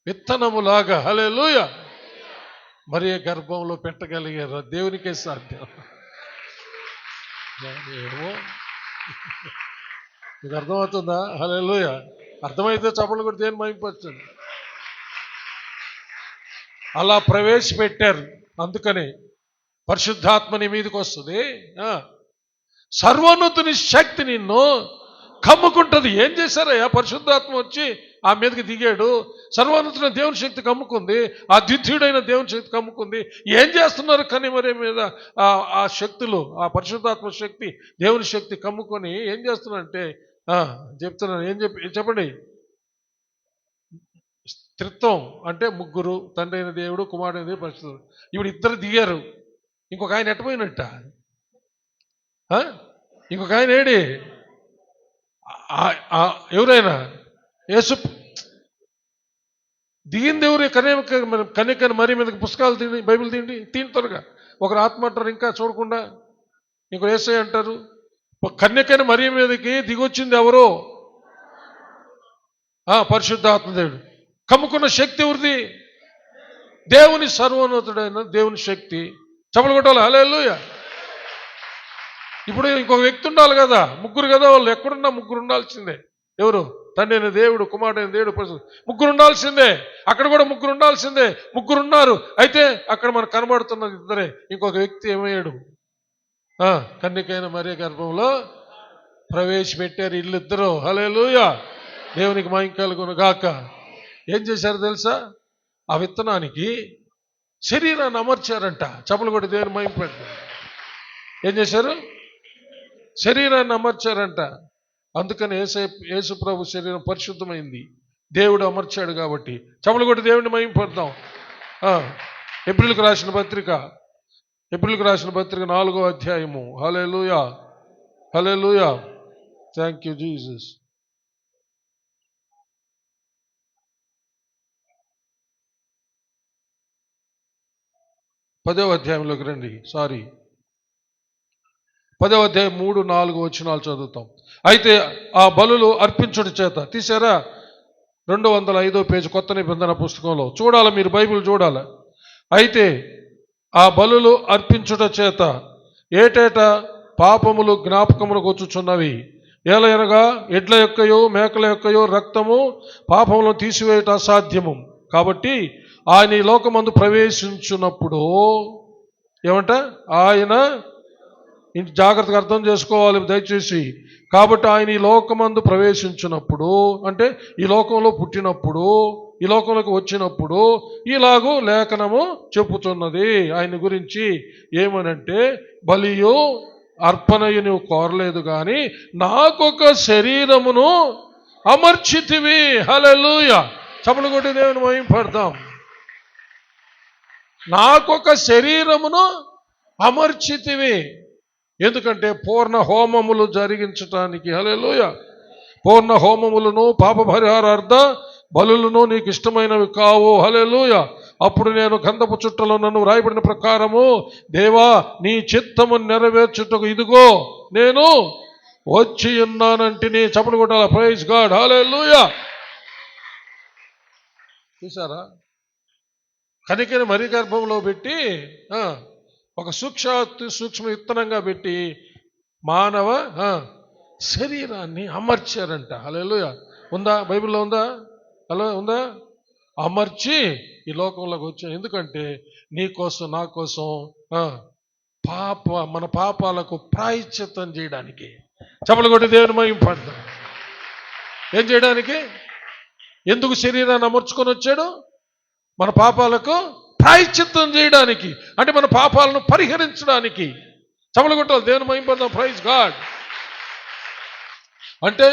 విత్తనములాగా హల్లెలూయా మరి గర్భంలో పెట్టగలిగారు. దేవునికే సాధ్యం. ఏమో మీకు అర్థమవుతుందా? హల్లెలూయా. అర్థమైతే చప్పట్లు కూడా దేని మహిమపరచండి. అలా ప్రవేశపెట్టారు. అందుకని పరిశుద్ధాత్మ నీ మీదకి వస్తుంది. సర్వోన్నతుని శక్తి నిన్ను కమ్ముకుంటుంది. ఏం చేశారయ్యా? పరిశుద్ధాత్మ వచ్చి ఆ మీదకి దిగాడు. సర్వోన్నతుడైన దేవుని శక్తి కమ్ముకుంది. ఆ ద్వితీయుడైన దేవుని శక్తి కమ్ముకుంది. ఏం చేస్తున్నారు? కానీ మరి మీద ఆ శక్తులు, ఆ పరిశుద్ధాత్మ శక్తి, దేవుని శక్తి కమ్ముకొని ఏం చేస్తున్నారంటే చెప్తున్నాను. చెప్పండి. త్రిత్వం అంటే ముగ్గురు, తండ్రి అయిన దేవుడు, కుమారుడైన దేవుడు, పరిశుద్ధుడు. ఇప్పుడు ఇద్దరు దిగారు. ఇంకొక ఆయన ఎట్టపోయినట్ట? ఇంకొక ఆయన ఏడి? ఎవరైనా యేసు దిగింది ఎవరు? కన్యకని మరి మీదకి పుస్తకాలు తిండి, బైబిల్ తిని త్వరగా. ఒకరు ఆత్మ అంటారు ఇంకా చూడకుండా, ఇంకొక యేసయ్య అంటారు. కన్యకని మరి మీదకి దిగొచ్చింది ఎవరో? పరిశుద్ధాత్మ దేవుడు. కమ్ముకున్న శక్తి ఎవరిది? దేవుని సర్వోన్నతుడైన దేవుని శక్తి. చప్పలు కొట్టాలి. హల్లెలూయా. ఇప్పుడు ఇంకొక వ్యక్తి ఉండాలి కదా. ముగ్గురు కదా వాళ్ళు. ఎక్కడున్నా ముగ్గురు ఉండాల్సిందే. ఎవరు? తండ్రి అయిన దేవుడు, కుమారుడైన దేవుడు, ముగ్గురు ఉండాల్సిందే. అక్కడ కూడా ముగ్గురు ఉండాల్సిందే. ముగ్గురు ఉన్నారు. అయితే అక్కడ మనకు కనబడుతున్నది ఇద్దరే. ఇంకొక వ్యక్తి ఏమయ్యాడు? కన్యకైన మరియ గర్భంలో ప్రవేశపెట్టారు వీళ్ళిద్దరూ. హల్లెలూయా. దేవునికి మహిమ కలుగును గాక. ఏం చేశారు తెలుసా? ఆ విత్తనానికి శరీరాన్ని అమర్చారంట. చప్పలు కొట్టి దేవుని మహిమ పెట్టారు. ఏం చేశారు? శరీరాన్ని అమర్చారంట. అందుకని యేసు ప్రభు శరీరం పరిశుద్ధమైంది. దేవుడు అమర్చాడు కాబట్టి. చప్పలు కొట్టి దేవుడిని మహిమ పడతాం. ఏప్రిల్కి రాసిన పత్రిక 4వ అధ్యాయము. Hallelujah, hallelujah. Thank you Jesus. 10వ అధ్యాయంలోకి రండి. 10వ అధ్యాయం 3-4 వచనాలు చదువుతాం. అయితే ఆ బలులు అర్పించుట చేత, తీసారా 205వ పేజీ కొత్త నిబంధన పుస్తకంలో చూడాలి, మీరు బైబిల్ చూడాలి. అయితే ఆ బలులు అర్పించుట చేత ఏటేటా పాపములు జ్ఞాపకములకు వచ్చుచున్నవి. ఏలయనగా ఎడ్ల యొక్కయో మేకల యొక్కయో రక్తము పాపములను తీసివేయట అసాధ్యము. కాబట్టి ఆయన ఈ లోకమందు ప్రవేశించున్నప్పుడు ఏమంట, ఆయన జాగ్రత్తగా అర్థం చేసుకోవాలి దయచేసి. కాబట్టి ఆయన ఈ లోకమందు ప్రవేశించినప్పుడు, అంటే ఈ లోకంలో పుట్టినప్పుడు, ఈ లోకంలోకి వచ్చినప్పుడు ఇలాగూ లేఖనము చెప్పుతున్నది ఆయన గురించి. ఏమనంటే, బలియు అర్పణయు నువ్వు కోరలేదు కానీ నాకొక శరీరమును అమర్చితివి. హల్లెలూయా. చప్పట్లు కొట్టి దేవుని మహిమపడతాం. నాకొక శరీరమును అమర్చితివి. ఎందుకంటే పూర్ణ హోమములు జరిగించటానికి. హల్లెలూయా. పూర్ణ హోమములను పాప పరిహారార్థ బలులను నీకు ఇష్టమైనవి కావు. హల్లెలూయా. అప్పుడు నేను గంధపు చుట్టలో నన్ను రాయబడిన ప్రకారము, దేవా నీ చిత్తము నెరవేర్చుటకు ఇదిగో నేను వచ్చి ఉన్నానంటిని. చప్పట్లు కొట్టాల. Praise God. హల్లెలూయా. చూసారా, కనికని మరీ గర్భంలో పెట్టి ఒక సూక్ష్మ విత్తనంగా పెట్టి మానవ శరీరాన్ని అమర్చారంట. హల్లెలూయా. ఉందా బైబిల్లో? ఉందా? హలో, ఉందా? అమర్చి ఈ లోకంలోకి వచ్చాను. ఎందుకంటే నీ కోసం నా కోసం మన పాపాలకు ప్రాయశ్చిత్తం చేయడానికి. చప్పట్లు కొట్టి దేవుని మహిమపడతాం. ఏం చేయడానికి? ఎందుకు శరీరాన్ని అమర్చుకొని వచ్చాడు? మన పాపాలకు ప్రాయశ్చిత్తం చేయడానికి, అంటే మన పాపాలను పరిహరించడానికి. చప్పట్లు కొట్టాలి. దేవుని మహిమపడతాం. Praise God. అంటే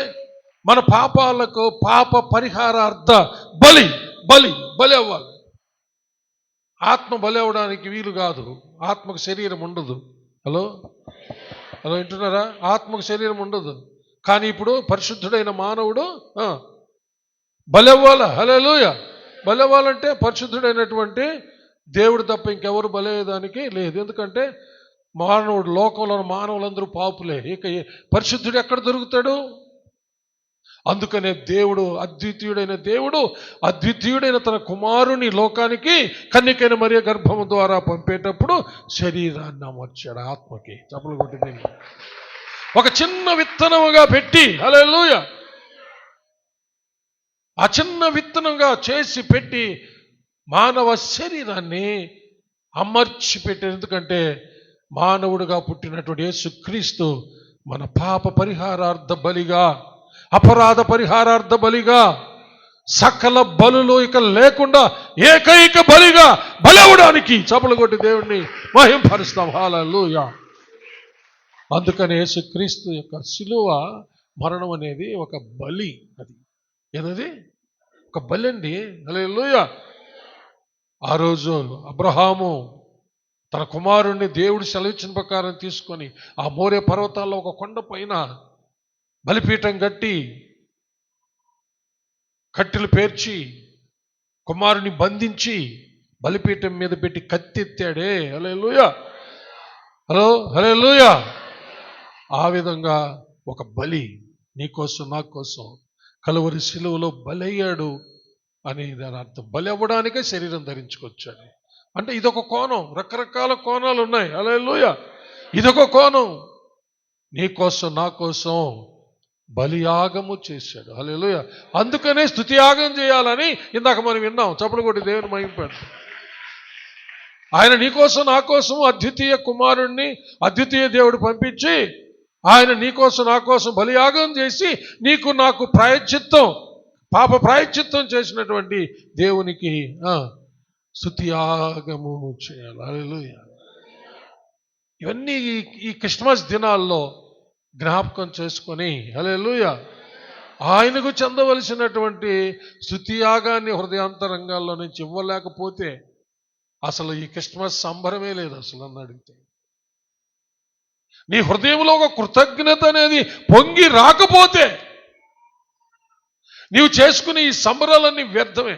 మన పాపాలకు పాప పరిహారార్థ బలి బలి బలి అవ్వాలి. ఆత్మ బలి అవ్వడానికి వీలు కాదు. ఆత్మకు శరీరం ఉండదు. హలో వింటున్నారా? ఆత్మకు శరీరం ఉండదు. కానీ ఇప్పుడు పరిశుద్ధుడైన మానవుడు బలి అవ్వాలా. హల్లెలూయా. బలి అవ్వాలంటే పరిశుద్ధుడైనటువంటి దేవుడు తప్ప ఇంకెవరు బలయ్యేదానికి లేదు. ఎందుకంటే మానవుడు, లోకంలో మానవులందరూ పాపులే. ఇక పరిశుద్ధుడు ఎక్కడ దొరుకుతాడు? అందుకనే దేవుడు, అద్వితీయుడైన తన కుమారుని లోకానికి కన్యకైన మరియ గర్భము ద్వారా పంపేటప్పుడు శరీరాన్ని అమర్చాడు ఆత్మకి. చప్పట్లు కొట్టి ఒక చిన్న విత్తనముగా పెట్టి. హల్లెలూయా. ఆ చిన్న విత్తనంగా చేసి పెట్టి మానవ శరీరాన్ని అమర్చి పెట్టారు. ఎందుకంటే మానవుడిగా పుట్టినటువంటి యేసుక్రీస్తు మన పాప పరిహారార్థ బలిగా, అపరాధ పరిహారార్థ బలిగా, సకల బలులు ఇక లేకుండా ఏకైక బలిగా బలవడానికి. చప్పట్లు కొట్టి దేవుణ్ణి మహిమపరుస్తాం. హల్లెలూయా. అందుకని యేసుక్రీస్తు యొక్క శిలువ మరణం అనేది ఒక బలి. అది ఏదది? ఒక బలి అండి. హల్లెలూయా. ఆ రోజు అబ్రహాము తన కుమారుణ్ణి దేవుడు సెలవిచ్చిన ప్రకారం తీసుకొని ఆ మోరే పర్వతాల్లో ఒక కొండ పైన బలిపీఠం కట్టి కట్టెలు పేర్చి కుమారుని బంధించి బలిపీఠం మీద పెట్టి కత్తెత్తాడే. హల్లెలూయా. హల్లెలూయా. ఆ విధంగా ఒక బలి నీకోసం నా కోసం కలువరి శిలువలో బలయ్యాడు అని దాని అర్థం. బలి అవ్వడానికే శరీరం ధరించుకొచ్చాడు. అంటే ఇదొక కోణం. రకరకాల కోణాలు ఉన్నాయి. హల్లెలూయా. ఇదొక కోణం. నీకోసం నా కోసం బలియాగము చేశాడు. హల్లెలూయా. అందుకనే స్తుతియాగం చేయాలని ఇందాక మనం విన్నాం. చప్పట్లు కొట్టి దేవుని మహిమపడతాం. ఆయన నీకోసం నా కోసం అద్వితీయ కుమారుణ్ణి, అద్వితీయ దేవుడు పంపించి ఆయన నీకోసం నా కోసం బలియాగం చేసి నీకు నాకు ప్రాయశ్చిత్తం, పాప ప్రాయశ్చిత్తం చేసినటువంటి దేవునికి స్తుతియాగము చేయాలి. హల్లెలూయా. ఇవన్నీ ఈ క్రిస్మస్ దినాల్లో జ్ఞాపకం చేసుకొని హల్లెలూయా ఆయనకు చెందవలసినటువంటి స్తుతియాగాన్ని హృదయాంతరంగాల్లో నుంచి ఇవ్వలేకపోతే అసలు ఈ క్రిస్మస్ సంబరమే లేదు అసలు నన్ను అడిగితే. నీ హృదయంలో ఒక కృతజ్ఞత అనేది పొంగి రాకపోతే నీవు చేసుకునే ఈ సంబరాలన్నీ వ్యర్థమే.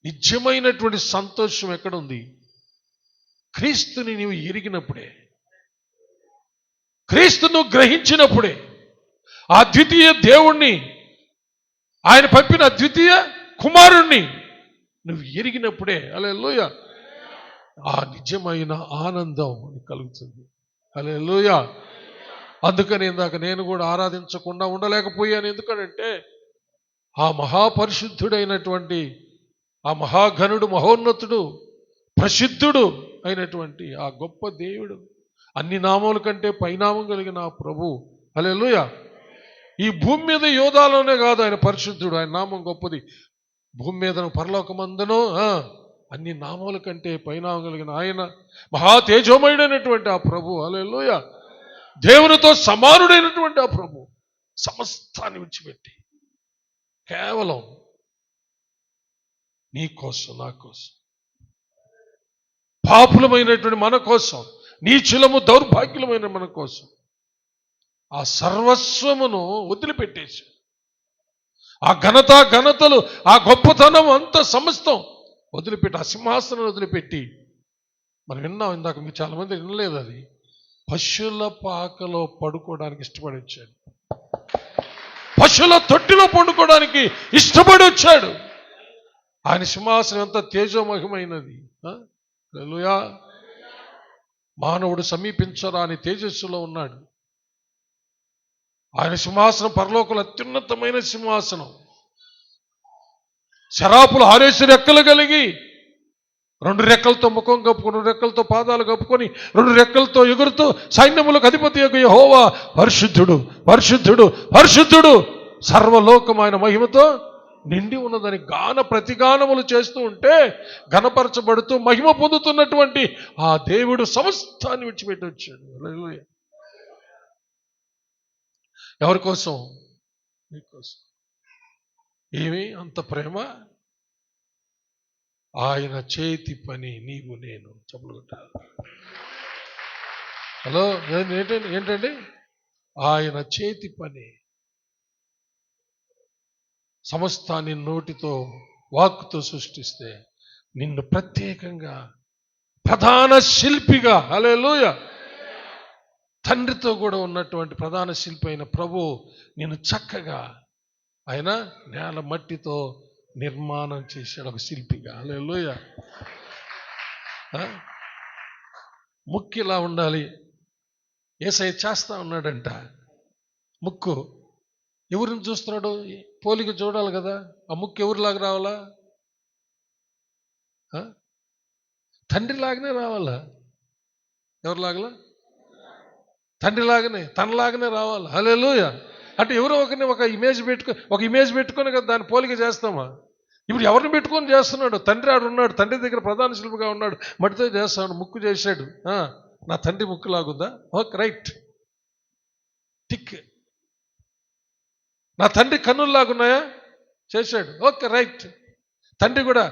నిజమైనటువంటి సంతోషం ఎక్కడుంది? క్రీస్తుని నీవు ఎరిగినప్పుడే, క్రీస్తును గ్రహించినప్పుడే, ఆ ద్వితీయ దేవుణ్ణి, ఆయన పంపిన ద్వితీయ కుమారుణ్ణి నువ్వు ఎరిగినప్పుడే హల్లెలూయా ఆ నిజమైన ఆనందం కలుగుతుంది. హల్లెలూయా. అందుకని ఇందాక నేను కూడా ఆరాధించకుండా ఉండలేకపోయాను. ఎందుకంటే ఆ మహాపరిశుద్ధుడైనటువంటి, ఆ మహాఘనుడు, మహోన్నతుడు, ప్రసిద్ధుడు అయినటువంటి ఆ గొప్ప దేవుడు, అన్ని నామముల కంటే పైనామం కలిగిన ఆ ప్రభు హల్లెలూయా ఈ భూమి మీద యోధాలోనే కాదు ఆయన పరిశుద్ధుడు, ఆయన నామం గొప్పది. భూమి మీదను పరలోకమందును అన్ని నామముల కంటే పైనామం కలిగిన ఆయన మహా తేజోమయుడైనటువంటి ఆ ప్రభు హల్లెలూయా దేవునితో సమానుడైనటువంటి ఆ ప్రభు సమస్తాన్ని విడిచిపెట్టి కేవలం నీ కోసం, నా కోసం, పాపులమైనటువంటి మన కోసం, నీచులము దౌర్భాగ్యులమైన మన కోసం ఆ సర్వస్వమును వదిలిపెట్టేసి, ఆ ఘనతలు, ఆ గొప్పతనం అంత సమస్తం వదిలిపెట్టి, ఆ సింహాసనం వదిలిపెట్టి, మనం విన్నాం ఇందాక, మీరు చాలా మంది వినలేదు, అది పశువుల పాకలో పడుకోవడానికి ఇష్టపడి వచ్చాడు. పశువుల తొట్టిలో పండుకోవడానికి ఇష్టపడి వచ్చాడు. ఆయన సింహాసనం ఎంత తేజోమహిమైనది. హల్లెలూయా. మానవుడు సమీపించరాని తేజస్సులో ఉన్నాడు. ఆయన సింహాసనం పరలోకంలో అత్యున్నతమైన సింహాసనం. శరాపులు ఆరేసి రెక్కలు కలిగి, 2 రెక్కలతో ముఖం కప్పుకొని, 2 రెక్కలతో పాదాలు కప్పుకొని, 2 రెక్కలతో ఎగురుతూ సైన్యములకు అధిపతి యొక్క యెహోవా పరిశుద్ధుడు, పరిశుద్ధుడు, పరిశుద్ధుడు, సర్వలోకం ఆయన మహిమతో నిండి ఉన్నదని ప్రతిగానములు చేస్తూ ఉంటే, ఘనపరచబడుతూ మహిమ పొందుతున్నటువంటి ఆ దేవుడు సమస్తాన్ని విడిచిపెట్టి వచ్చాడు. హల్లెలూయా. ఎవరి కోసం? నీకోసం. ఏమి అంత ప్రేమ? ఆయన చేతి పని నీవు నేను. చెప్పులు కొట్టాలి. హలో, ఏంటండి? ఆయన చేతి పని. సమస్తాన్ని నోటితో, వాక్కుతో సృష్టిస్తే నిన్ను ప్రత్యేకంగా ప్రధాన శిల్పిగా, హల్లెలూయా, తండ్రితో కూడా ఉన్నటువంటి ప్రధాన శిల్పి అయిన ప్రభు నిన్ను చక్కగా ఆయన నేల మట్టితో నిర్మాణం చేశాడు, ఒక శిల్పిగా. హల్లెలూయా. ముక్కు ఇలా ఉండాలి, యేసయ్య చేస్తా ఉన్నాడంట. ముక్కు ఎవరిని చూస్తున్నాడు? పోలిక చూడాలి కదా. ఆ ముక్కు ఎవరిలాగా రావాలా? తండ్రిలాగానే రావాలా? ఎవరిలాగలా? తండ్రిలాగానే, తనలాగానే రావాలి. హల్లెలూయా. అంటే ఎవరో ఒక ఇమేజ్ పెట్టుకొని కదా దాన్ని పోలిక చేస్తామా? ఇప్పుడు ఎవరిని పెట్టుకొని చేస్తున్నాడు? తండ్రి ఆడు ఉన్నాడు, తండ్రి దగ్గర ప్రధాన శిల్పిగా ఉన్నాడు, మట్టితో చేస్తాడు, ముక్కు చేశాడు. నా తండ్రి ముక్కు లాగుందా? Okay, right, tick. నా తండ్రి కన్నుల్లాగున్నాయా? చేశాడు, ఓకే, రైట్. తండ్రి కూడా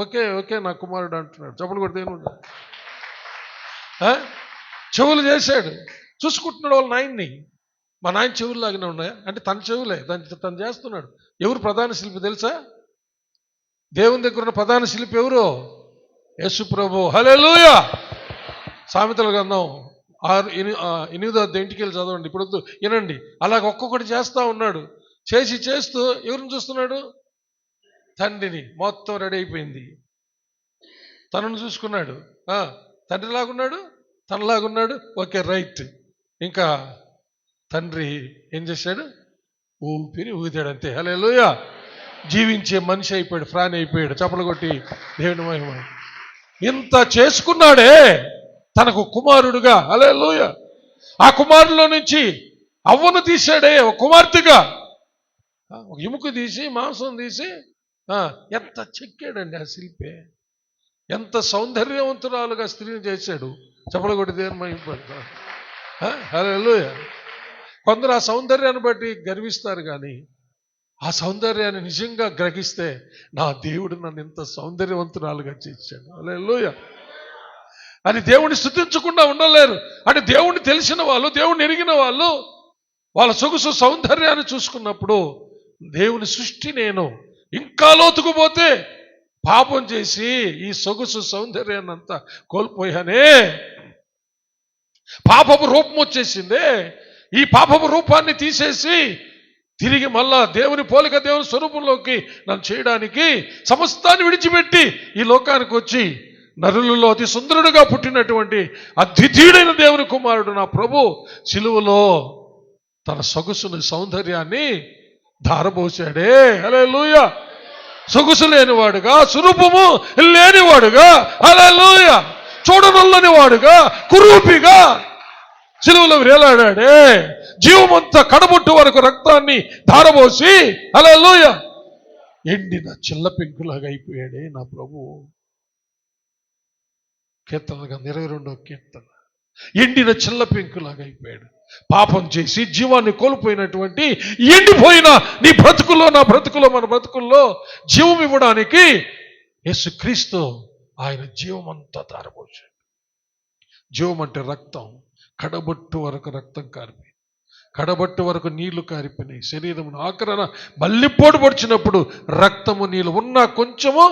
ఓకే ఓకే నా కుమారుడు అంటున్నాడు. చెప్పులు కొడితే ఏముందా? చెవులు చేశాడు, చూసుకుంటున్నాడు వాళ్ళ నాయన్ని. మా నాయన చెవులు లాగానే ఉన్నాయా? అంటే తన చెవులే, తను చేస్తున్నాడు. ఎవరు ప్రధాన శిల్పి తెలుసా? దేవుని దగ్గర ఉన్న ప్రధాన శిల్పి ఎవరు? యేసు ప్రభు. హల్లెలూయా. సామెతల గ్రంథం 8వ ఇంటికి వెళ్ళి చదవండి. ఇప్పుడు వద్దు, వినండి. అలాగ ఒక్కొక్కటి చేస్తా ఉన్నాడు. చేస్తూ ఎవరిని చూస్తున్నాడు? తండ్రిని. మొత్తం రెడీ అయిపోయింది. తనను చూసుకున్నాడు. తండ్రిలాగున్నాడు, తనలాగున్నాడు, ఓకే, రైట్. ఇంకా తండ్రి ఏం చేశాడు? ఊపిరి ఊదాడు, అంతే. హల్లెలూయా. జీవించే మనిషి అయిపోయాడు, ప్రాణి అయిపోయాడు. చప్పలు కొట్టి దేవుని మహిమ. ఇంత చేసుకున్నాడే తనకు కుమారుడుగా. హల్లెలూయా. ఆ కుమారులో నుంచి అవ్వను తీశాడే ఒక కుమార్తెగా. ఒక ఎముక తీసి, మాంసం తీసి ఎంత చెక్కాడండి ఆ శిల్పే. ఎంత సౌందర్యవంతురాలుగా స్త్రీని చేశాడు. చప్పలు కొట్టి దేవుని మహిమ. హల్లెలూయా. కొందరు ఆ సౌందర్యాన్ని బట్టి గర్విస్తారు, కానీ ఆ సౌందర్యాన్ని నిజంగా గ్రహిస్తే నా దేవుడు నన్ను ఇంత సౌందర్యవంతురాలుగా చేశాడు, హల్లెలూయా అని దేవుణ్ణి స్తుతించకుండా ఉండలేరు. అంటే దేవుణ్ణి తెలిసిన వాళ్ళు, దేవుణ్ణి ఎరిగిన వాళ్ళు వాళ్ళ సొగసు సౌందర్యాన్ని చూసుకున్నప్పుడు దేవుని సృష్టి నేను ఇంకా లోతుకుపోతే పాపం చేసి ఈ సొగసు సౌందర్యాన్ని అంతా కోల్పోయానే, పాపపు రూపం వచ్చేసిందే, ఈ పాపపు రూపాన్ని తీసేసి తిరిగి మళ్ళా దేవుని పోలిక దేవుని స్వరూపంలోకి నన్ను చేయడానికి సమస్తాన్ని విడిచిపెట్టి ఈ లోకానికి వచ్చి నరులలో అతి సుందరుడుగా పుట్టినటువంటి అద్వితీయుడైన దేవుని కుమారుడు నా ప్రభు సిలువలో తన సొగసుని సౌందర్యాన్ని ధారపోసాడే, హల్లెలూయా. సొగసు లేనివాడుగా, స్వరూపము లేనివాడుగా, హల్లెలూయా, చూడనొల్లని వాడుగా, కురూపిగా సిలువలో వేలాడాడే, జీవమంతా కడబొట్టు వరకు రక్తాన్ని ధారపోసి, హల్లెలూయా, ఎండిన చిల్ల పెంకులాగా అయిపోయాడే నా ప్రభు. కీర్తనగా 22వ కీర్తన, ఎండిన చిల్ల పెంకులాగా అయిపోయాడు. పాపం చేసి జీవాన్ని కోల్పోయినటువంటి ఎండిపోయిన నీ బ్రతుకుల్లో, నా బ్రతుకుల్లో, మన బ్రతుకుల్లో జీవం ఇవ్వడానికి యేసుక్రీస్తు ఆయన జీవమంతా ధారపోసాడు. జీవం అంటే రక్తం, కడబొట్టు వరకు రక్తం కారిపోయి, కడబొట్టు వరకు నీళ్లు కారిపోయినాయి. శరీరం ఆఖరణ మళ్ళీపోటు పొడిచినప్పుడు రక్తము నీళ్ళు ఉన్నా కొంచెము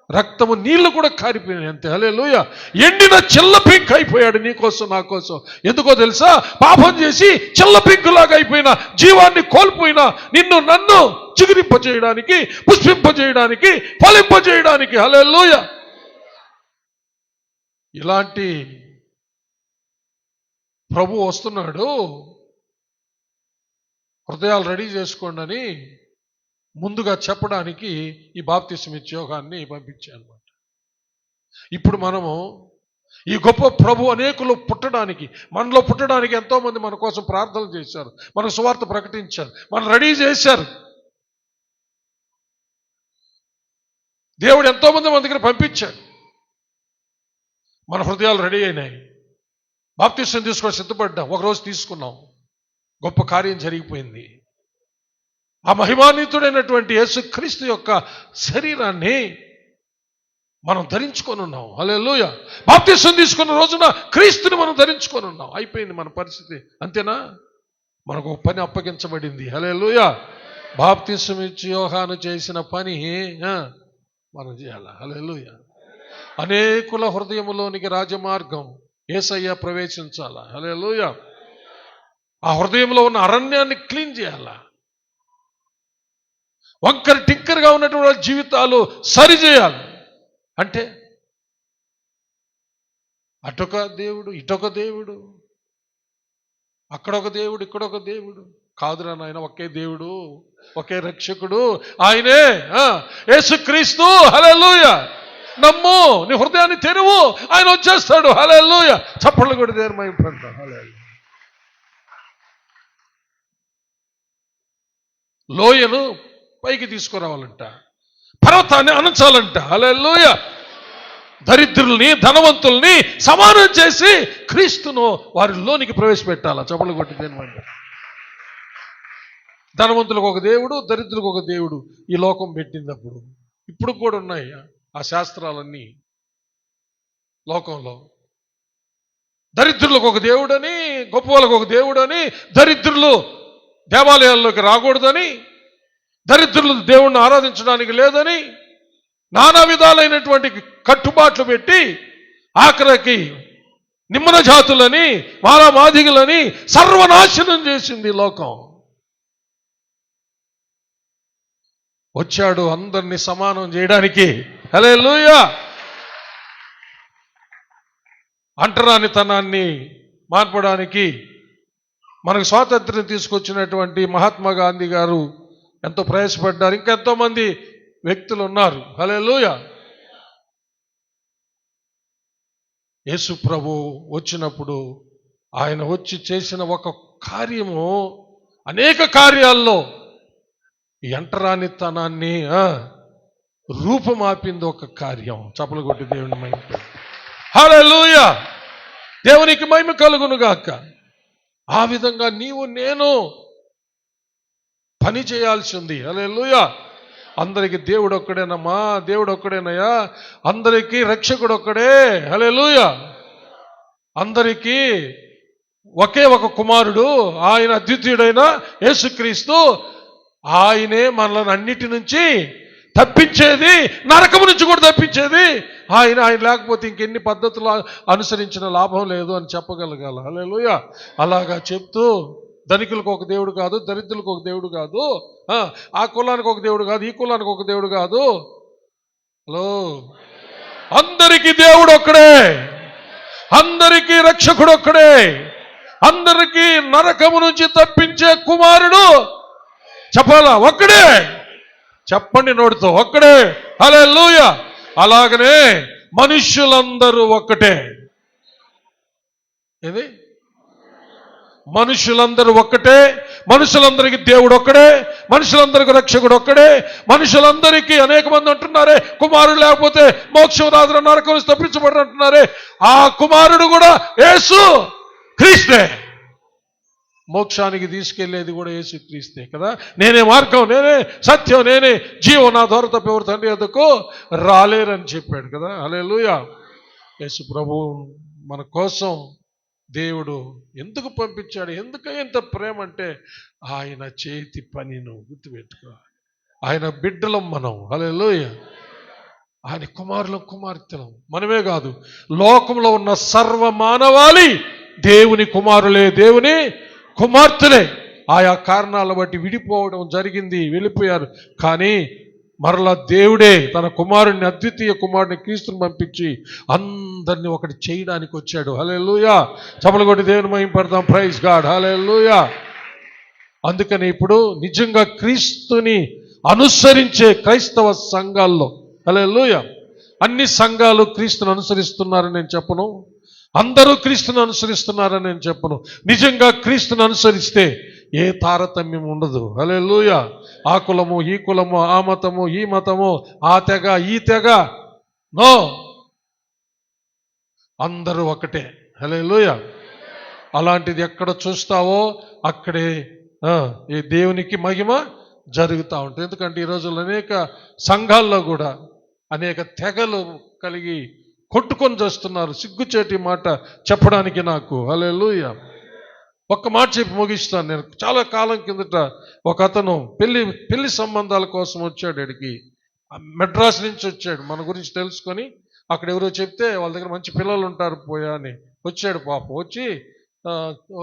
రక్తము నీళ్లు కూడా కారిపోయినాయి అంతే, హల్లెలూయా. ఎండిన చిల్ల పెంకు అయిపోయాడు నీ కోసం, నా కోసం. ఎందుకో తెలుసా? పాపం చేసి చిల్ల పెంకులాగా అయిపోయిన, జీవాన్ని కోల్పోయిన నిన్ను నన్ను చిగురింపజేయడానికి, పుష్పింపజేయడానికి, ఫలింపజేయడానికి, హల్లెలూయా. ఇలాంటి ప్రభు వస్తున్నాడు, హృదయాలు రెడీ చేసుకోండి అని ముందుగా చెప్పడానికి ఈ బాప్తిస్మ ఇచ్చే యోహాన్ని పంపించాను అనమాట. ఇప్పుడు మనము ఈ గొప్ప ప్రభు అనేకులు పుట్టడానికి, మనలో పుట్టడానికి ఎంతోమంది మన కోసం ప్రార్థనలు చేశారు, మనకు సువార్త ప్రకటించారు, మనం రెడీ చేశారు. దేవుడు ఎంతోమంది మన దగ్గర పంపించాడు. మన హృదయాలు రెడీ అయినాయి, బాప్తిస్మ తీసుకొని సిద్ధపడ్డాం, ఒకరోజు తీసుకున్నాం, గొప్ప కార్యం జరిగిపోయింది. ఆ మహిమాన్వితుడైనటువంటి యేసుక్రీస్తు యొక్క శరీరాన్ని మనం ధరించుకొని ఉన్నాం, హల్లెలూయా. బాప్తిస్మ తీసుకున్న రోజున క్రీస్తుని మనం ధరించుకొని ఉన్నాం. అయిపోయింది మన పరిస్థితి, అంతేనా? మనకు ఒక పని అప్పగించబడింది, హల్లెలూయా. బాప్తిస్మ ఇచ్చి యోహాను చేసిన పని మనం చేయాలి, హల్లెలూయా. అనేకుల హృదయములోనికి రాజమార్గం యేసయ్య ప్రవేశించాలా, హల్లెలూయా. ఆ హృదయంలో ఉన్న అరణ్యాన్ని క్లీన్ చేయాలా, వంకర టింకరగా ఉన్నటువంటి జీవితాలు సరిచేయాలి. అంటే అటొక దేవుడు, ఇటొక దేవుడు, అక్కడొక దేవుడు, ఇక్కడొక దేవుడు కాదురా నాయన, ఒకే దేవుడు, ఒకే రక్షకుడు, ఆయనే యేసుక్రీస్తు, హల్లెలూయా. నమ్ము, నీ హృదయాన్ని తెరువు, ఆయన వచ్చేస్తాడు, హల్లెలూయా. చప్పట్లు కూడా దేర్మయంటాం, హల్లెలూయా. లోయను పైకి తీసుకురావాలంట, పర్వతాన్ని అణచాలంట, హల్లెలూయా. దరిద్రుల్ని ధనవంతుల్ని సమానం చేసి క్రీస్తును వారిలోనికి ప్రవేశపెట్టాల. చప్పట్లు కొట్టి దేనిమంట. ధనవంతులకు ఒక దేవుడు, దరిద్రులకు ఒక దేవుడు ఈ లోకం పెట్టినప్పుడు. ఇప్పుడు కూడా ఉన్నాయి ఆ శాస్త్రాలన్నీ లోకంలో. దరిద్రులకు ఒక దేవుడని, గొప్ప వాళ్ళకు ఒక దేవుడని, దరిద్రులు దేవాలయాల్లోకి రాకూడదని, దరిద్రులు దేవుణ్ణి ఆరాధించడానికి లేదని నానా విధాలైనటువంటి కట్టుబాట్లు పెట్టి ఆఖరికి నిమ్మన జాతులని, మాలామాదిగులని సర్వనాశనం చేసింది లోకం. వచ్చాడు అందరినీ సమానం చేయడానికి, హల్లెలూయా. అంటరానితనాన్ని మార్పడానికి మనకు స్వాతంత్ర్యం తీసుకొచ్చినటువంటి మహాత్మా గాంధీ గారు ఎంతో ప్రయాసపడ్డారు. ఇంకా ఎంతో మంది వ్యక్తులు ఉన్నారు, హల్లెలూయా. యేసు ప్రభు వచ్చినప్పుడు ఆయన వచ్చి చేసిన ఒక కార్యము అనేక కార్యాల్లో ఈ అంటరానితనాన్ని రూపమాపింది ఒక కార్యం. చప్పలు కొట్టి దేవుని మహిమ, హల్లెలూయా. దేవునికి మహిమ కలుగును గాక. ఆ విధంగా నీవు నేను పని చేయాల్సి ఉంది. హల్లెలూయా. అందరికీ దేవుడు ఒక్కడేనమ్మా, దేవుడు ఒక్కడేనయ్యా, అందరికీ రక్షకుడు ఒక్కడే. హల్లెలూయా. అందరికీ ఒకే ఒక కుమారుడు, ఆయన అద్వితీయుడైన యేసుక్రీస్తు. ఆయనే మనల్ని అన్నిటి నుంచి తప్పించేది, నరకము నుంచి కూడా తప్పించేది ఆయన. ఆయన లేకపోతే ఇంకెన్ని పద్ధతులు అనుసరించిన లాభం లేదు అని చెప్పగలగాల. హల్లెలూయా. అలాగా చెప్తూ ధనికులకు ఒక దేవుడు కాదు, దరిద్రులకు ఒక దేవుడు కాదు, ఆ కులానికి ఒక దేవుడు కాదు, ఈ కులానికి ఒక దేవుడు కాదు. హలో, అందరికీ దేవుడు ఒక్కడే, అందరికీ రక్షకుడు ఒక్కడే, అందరికీ నరకము నుంచి తప్పించే కుమారుడు చెప్పాలా ఒక్కడే. చెప్పండి నోటితో, ఒక్కడే. హల్లెలూయా. అలాగనే మనుష్యులందరూ ఒక్కటే. ఏది? మనుషులందరూ ఒక్కటే, మనుషులందరికీ దేవుడు ఒక్కడే, మనుషులందరికీ రక్షకుడు ఒక్కడే. మనుషులందరికీ అనేక మంది అంటున్నారే కుమారుడు లేకపోతే మోక్షం రాదు, నరకం నుంచి తప్పించబడరు అంటున్నారే. ఆ కుమారుడు కూడా యేసు క్రీస్తే. మోక్షానికి తీసుకెళ్లేది కూడా యేసు క్రీస్తే కదా. నేనే మార్గం, నేనే సత్యం, నేనే జీవం, నా ద్వారా తప్ప ఎవరు తండ్రి వద్దకు రాలేరని చెప్పాడు కదా. హల్లెలూయా. యేసు ప్రభు మన కోసం దేవుడు ఎందుకు పంపించాడు, ఎందుకు ఎంత ప్రేమ అంటే ఆయన చేతి పనిను గుర్తుపెట్టుకో. ఆయన బిడ్డలం మనం. హల్లెలూయా. ఆయన కుమారులం, కుమార్తెలం. మనమే కాదు, లోకంలో ఉన్న సర్వ మానవాళి దేవుని కుమారులే, దేవుని కుమార్తెలే. ఆయా కారణాల బట్టి విడిపోవడం జరిగింది, వెళ్ళిపోయారు. కానీ మరలా దేవుడే తన కుమారుడిని, అద్వితీయ కుమారుడిని క్రీస్తుని పంపించి అందరినీ ఒకటి చేయడానికి వచ్చాడు. హల్లెలూయా. చప్పలు కొట్టి దేవుని మహిమపడదాం. Praise God. హల్లెలూయా. అందుకని ఇప్పుడు నిజంగా క్రీస్తుని అనుసరించే క్రైస్తవ సంఘాల్లో, హల్లెలూయా, అన్ని సంఘాలు క్రీస్తుని అనుసరిస్తున్నారని నేను చెప్పను, అందరూ క్రీస్తుని అనుసరిస్తున్నారని నేను చెప్పను. నిజంగా క్రీస్తుని అనుసరిస్తే ఏ తారతమ్యం ఉండదు. హల్లెలూయా. ఆ కులము, ఈ కులము, ఆ మతము, ఈ మతము, ఆ తెగ, ఈ తెగ, నో, అందరూ ఒకటే. హల్లెలూయా. అలాంటిది ఎక్కడ చూస్తావో అక్కడే ఈ దేవునికి మహిమ జరుగుతూ ఉంటుంది. ఎందుకంటే ఈ రోజుల్లో అనేక సంఘాల్లో కూడా అనేక తెగలు కలిగి కొట్టుకొని చేస్తున్నారు. సిగ్గుచేటి మాట చెప్పడానికి నాకు. హల్లెలూయా. ఒక్క మాట చెప్పి ముగిస్తాను. నేను చాలా కాలం కిందట ఒక అతను పెళ్లి సంబంధాల కోసం వచ్చాడు. అడిగి మెడ్రాస్ నుంచి వచ్చాడు. మన గురించి తెలుసుకొని అక్కడ ఎవరో చెప్తే వాళ్ళ దగ్గర మంచి పిల్లలు ఉంటారు పోయా అని వచ్చాడు. పాపం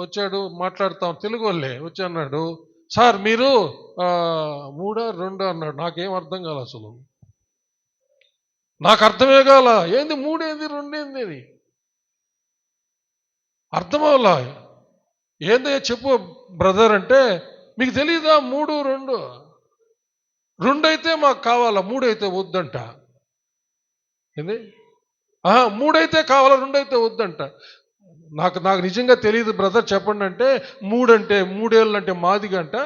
వచ్చాడు మాట్లాడుతాం, తెలుగు వాళ్ళే వచ్చి అన్నాడు, సార్ మీరు 3 2 అన్నాడు. నాకేం అర్థం కాల, అసలు నాకు అర్థమే కాల. ఏంది 3 ఏంది 2 ఏంది అని అర్థం అవ్వాల. ఏందయ్యా చెప్పు బ్రదర్ అంటే, మీకు తెలీదా 3 2 2 అయితే మాకు కావాలా, 3 అయితే వద్దంట. ఏంది? 3 అయితే కావాలా, 2 అయితే వద్దంట. నాకు నిజంగా తెలియదు బ్రదర్, చెప్పండి అంటే 3 అంటే 3 ఏళ్ళు అంటే మాదిగంట,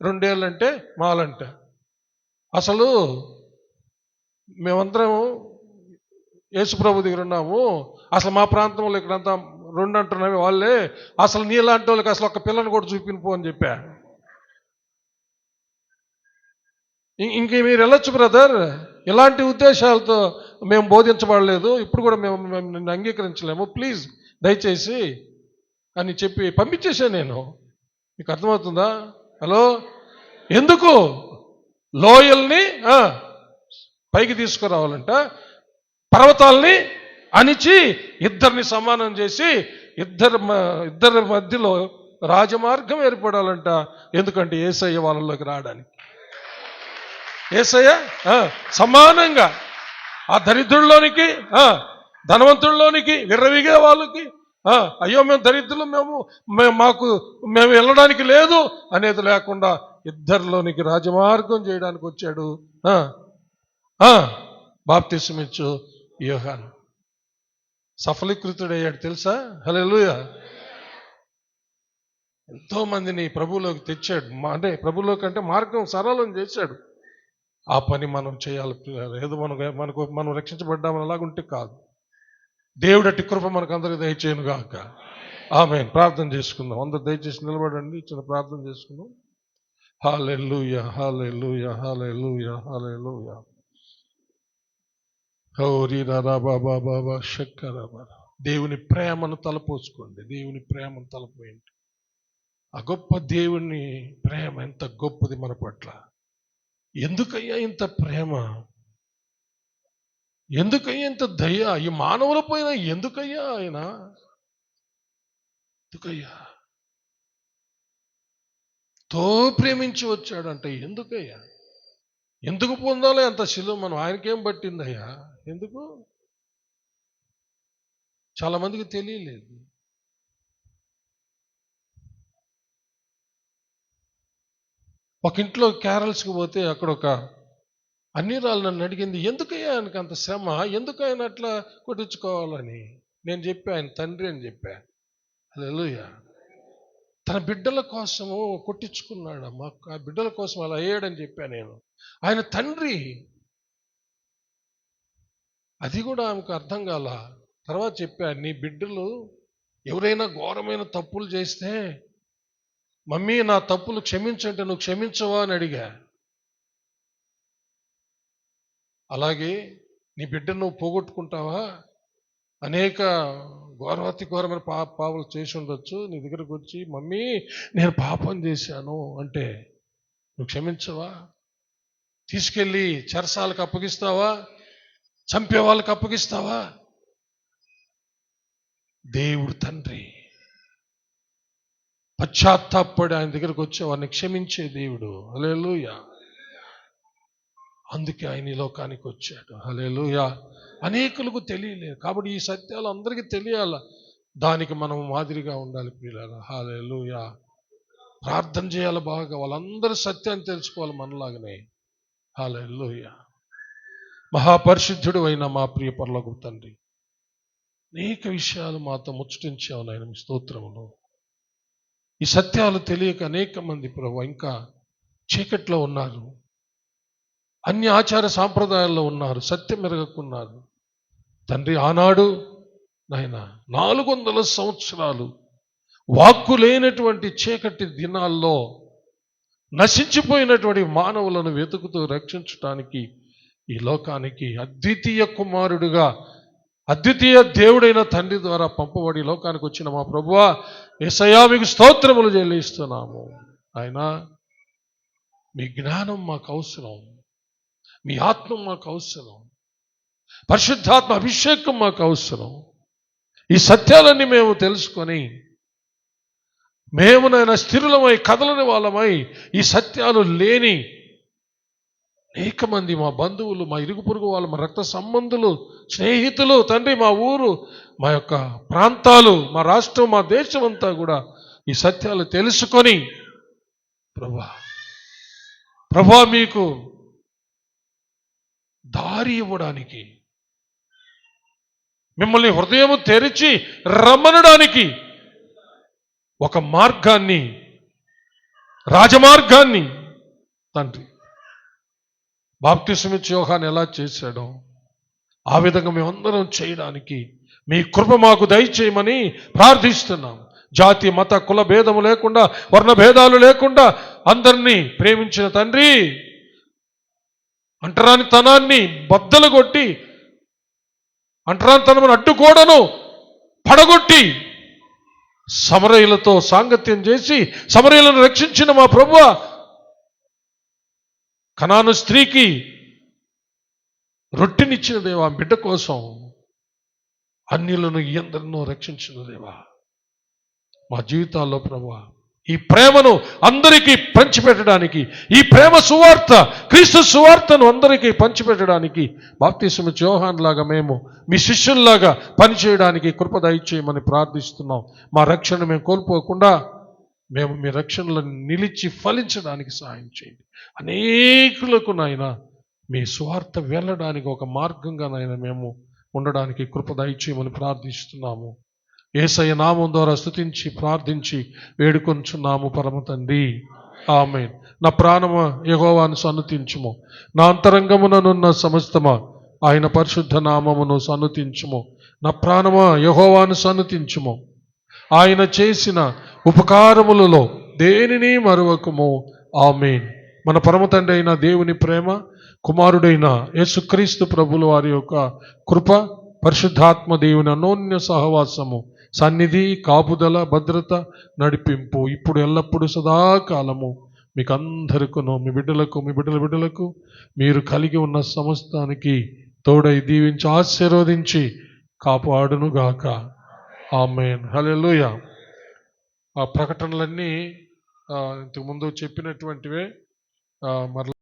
2 ఏళ్ళు అంటే మాలంట. అసలు మేమందరం యేసుప్రభు దగ్గర ఉన్నాము. అసలు మా ప్రాంతంలో ఇక్కడంతా 2 అంటున్నామే వాళ్ళే. అసలు నీలాంటి వాళ్ళకి అసలు ఒక పిల్లని కూడా చూపినిపో అని చెప్పా. ఇంక మీరు వెళ్ళొచ్చు బ్రదర్, ఇలాంటి ఉద్దేశాలతో మేము బోధించబడలేదు, ఇప్పుడు కూడా మేము నిన్ను అంగీకరించలేము, ప్లీజ్ దయచేసి అని చెప్పి పంపించేశాను నేను. మీకు అర్థమవుతుందా? హలో. ఎందుకు? లోయల్ని పైకి తీసుకురావాలంట, పర్వతాలని అణిచి ఇద్దరిని సమానం చేసి ఇద్దరి మధ్యలో రాజమార్గం ఏర్పడాలంట. ఎందుకంటే యేసయ్య వాళ్ళలోకి రావడానికి. యేసయ్య సమానంగా ఆ దరిద్రుల్లోనికి, ధనవంతుల్లోనికి, విర్రవిగే వాళ్ళకి, అయ్యో మేము దరిద్రులు, మేము వెళ్ళడానికి లేదు అనేది లేకుండా ఇద్దరిలోనికి రాజమార్గం చేయడానికి వచ్చాడు. బాప్తిస్మిచ్చు యోహాను సఫలీకృతుడయ్యాడు తెలుసా? హల్లెలూయా. ఎంతో మందిని ప్రభువులోకి తెచ్చాడు. అంటే ప్రభువులోకి అంటే మార్గం సరళం చేశాడు. ఆ పని మనం చేయాలి. ఏదో మనం రక్షించబడ్డామని అలాగుంటే కాదు. దేవుడటి కృప మనకు అందరికీ దయచేయను గాక. ఆమేన్. ప్రార్థన చేసుకుందాం. అందరూ దయచేసి నిలబడండి, చిన్న ప్రార్థన చేసుకుందాం. హల్లెలూయా, హల్లెలూయా, హల్లెలూయా, హల్లెలూయా. దేవుని ప్రేమను తలపోసుకోండి. దేవుని ప్రేమను తలపోయండి. ఆ గొప్ప దేవుని ప్రేమ ఎంత గొప్పది మన పట్ల. ఎందుకయ్యా ఇంత ప్రేమ? ఎందుకయ్యా ఇంత దయ? ఈ మానవుల పైన ఎందుకయ్యా ఆయన? ఎందుకయ్యా తో ప్రేమించి వచ్చాడంటే ఎందుకయ్యా? ఎందుకు పొందాలి అంత శిలువ? మనం ఆయనకేం పట్టిందయ్యా? ఎందుకు? చాలా మందికి తెలియలేదు. ఒక ఇంట్లో క్యారల్స్కి పోతే అక్కడ ఒక అన్నిరాలు నన్ను అడిగింది, ఎందుకయ్యా ఆయనకు అంత శ్రమ? ఎందుకు ఆయన అట్లా కొట్టించుకోవాలని? నేను చెప్పా, ఆయన తండ్రి అని చెప్పా. హల్లెలూయా. తన బిడ్డల కోసము కొట్టించుకున్నాడు. మాకు ఆ బిడ్డల కోసం అలా అయ్యాడని చెప్పా నేను. ఆయన తండ్రి. అది కూడా ఆమెకు అర్థం కాల. తర్వాత చెప్పా, నీ బిడ్డలు ఎవరైనా ఘోరమైన తప్పులు చేస్తే, మమ్మీ నా తప్పులు క్షమించంటే నువ్వు క్షమించవా అని అడిగా. అలాగే నీ బిడ్డను నువ్వు పోగొట్టుకుంటావా? అనేక ఘోరమైన పాపాలు చేసి ఉండొచ్చు. నీ దగ్గరకు వచ్చి, మమ్మీ నేను పాపం చేశాను అంటే నువ్వు క్షమించవా? తీసుకెళ్ళి చెరసాలకు అప్పగిస్తావా? చంపే వాళ్ళకి అప్పగిస్తావా? దేవుడు తండ్రి పశ్చాత్తాపడి ఆయన దగ్గరకు వచ్చే వారిని క్షమించే దేవుడు. హల్లెలూయా. అందుకే ఆయన ఈ లోకానికి వచ్చాడు. హల్లెలూయా. అనేకులకు తెలియలేదు కాబట్టి ఈ సత్యాలు అందరికీ తెలియాల. దానికి మనం మాదిరిగా ఉండాలి ప్రియులారా. హల్లెలూయా. ప్రార్థన చేయాలి బాగా. వాళ్ళందరూ సత్యాన్ని తెలుసుకోవాలి మనలాగనే. హల్లెలూయా. మహాపరిశుద్ధుడు అయిన మా ప్రియ పరలోకపు తండ్రి, అనేక విషయాలు మాతో ముచ్చటించావు నాయన, మీ స్తోత్రములు. ఈ సత్యాలు తెలియక అనేక మంది ప్రభువా ఇంకా చీకట్లో ఉన్నారు, అన్య ఆచార సాంప్రదాయాల్లో ఉన్నారు, సత్యం ఎరగకున్నారు తండ్రి. ఆనాడు నాయన 400 సంవత్సరాలు వాక్కు లేనటువంటి చీకటి దినాల్లో నశించిపోయినటువంటి మానవులను వెతుకుతూ రక్షించడానికి ఈ లోకానికి అద్వితీయ కుమారుడుగా, అద్వితీయ దేవుడైన తండ్రి ద్వారా పంపబడి లోకానికి వచ్చిన మా ప్రభువా యేసయ్యా మీకు స్తోత్రములు చెల్లిస్తున్నాము. ఆయన మీ జ్ఞానం మాకు అవసరం, మీ ఆత్మ మాకు అవసరం, పరిశుద్ధాత్మ అభిషేకం మాకు అవసరం. ఈ సత్యాలన్నీ మేము తెలుసుకొని మేము నాయన స్థిరులమై కదలని వాళ్ళమై, ఈ సత్యాలు లేని అనేక మంది మా బంధువులు, మా ఇరుగు పొరుగు వాళ్ళు, మా రక్త సంబంధులు, స్నేహితులు తండ్రి, మా ఊరు, మా యొక్క ప్రాంతాలు, మా రాష్ట్రం, మా దేశం అంతా కూడా ఈ సత్యాలు తెలుసుకొని ప్రభా మీకు దారి ఇవ్వడానికి, మిమ్మల్ని హృదయము తెరిచి రమ్మనడానికి ఒక మార్గాన్ని, రాజమార్గాన్ని తండ్రి బాప్తిస్మమిచ్చి యోహాను ఎలా చేశాడో ఆ విధంగా మేమందరం చేయడానికి మీ కృప మాకు దయచేయమని ప్రార్థిస్తున్నాం. జాతి మత కుల భేదము లేకుండా, వర్ణ భేదాలు లేకుండా అందరినీ ప్రేమించిన తండ్రి, అంటరానితనాన్ని బద్దలు కొట్టి, అంటరానితనమును అడ్డుకోడను పడగొట్టి సమరయులతో సాంగత్యం చేసి సమరయులను రక్షించిన మా ప్రభువా, కనాను స్త్రీకి రొట్టెనిచ్చిన దేవా, బిడ్డ కోసం అన్యులను ఎందరినో రక్షించిన దేవా, మా జీవితాల్లో ప్రభువా ఈ ప్రేమను అందరికీ పంచిపెట్టడానికి, ఈ ప్రేమ సువార్త, క్రీస్తు సువార్తను అందరికీ పంచిపెట్టడానికి బాప్తిస్మమిచ్చి యోహాను లాగా మేము మీ శిష్యుల్లాగా పనిచేయడానికి కృప దయచేయమని ప్రార్థిస్తున్నాం. మా రక్షణ మేము కోల్పోకుండా మేము మీ రక్షణలో నిలిచి ఫలించడానికి సహాయం చేయండి. అనేకులకు నాయన మీ సువార్త వెళ్ళడానికి ఒక మార్గంగా నాయన మేము ఉండడానికి కృప దయచేయమని ప్రార్థిస్తున్నాము. యేసయ్య నామం ద్వారా స్తుతించి ప్రార్థించి వేడుకొంచున్నాము పరమ తండ్రి, ఆమేన్. నా ప్రాణమా యెహోవాను సన్నుతించుము, నా అంతరంగముననున్న సమస్తమా ఆయన పరిశుద్ధ నామమును సన్నుతించుము. నా ప్రాణమా యెహోవాను సన్నుతించుము, ఆయన చేసిన ఉపకారములలో దేనిని మరువకుము. ఆమేన్. మన పరమ తండ్రి అయిన దేవుని ప్రేమ, కుమారుడైన యేసుక్రీస్తు ప్రభుల వారి యొక్క కృప, పరిశుద్ధాత్మ దేవుని అన్యోన్య సహవాసము, సన్నిధి, కాపుదల, భద్రత, నడిపింపు ఇప్పుడు ఎల్లప్పుడూ సదాకాలము మీకు అందరికను, మీ బిడ్డల బిడ్డలకు మీరు కలిగి ఉన్న సమస్తానికి తోడై దీవించి ఆశీర్వదించి కాపాడునుగాక. ఆమేన్. హల్లెలూయా. ఆ ప్రకటనలన్నీ ఇంతకుముందు చెప్పినటువంటివే మరలా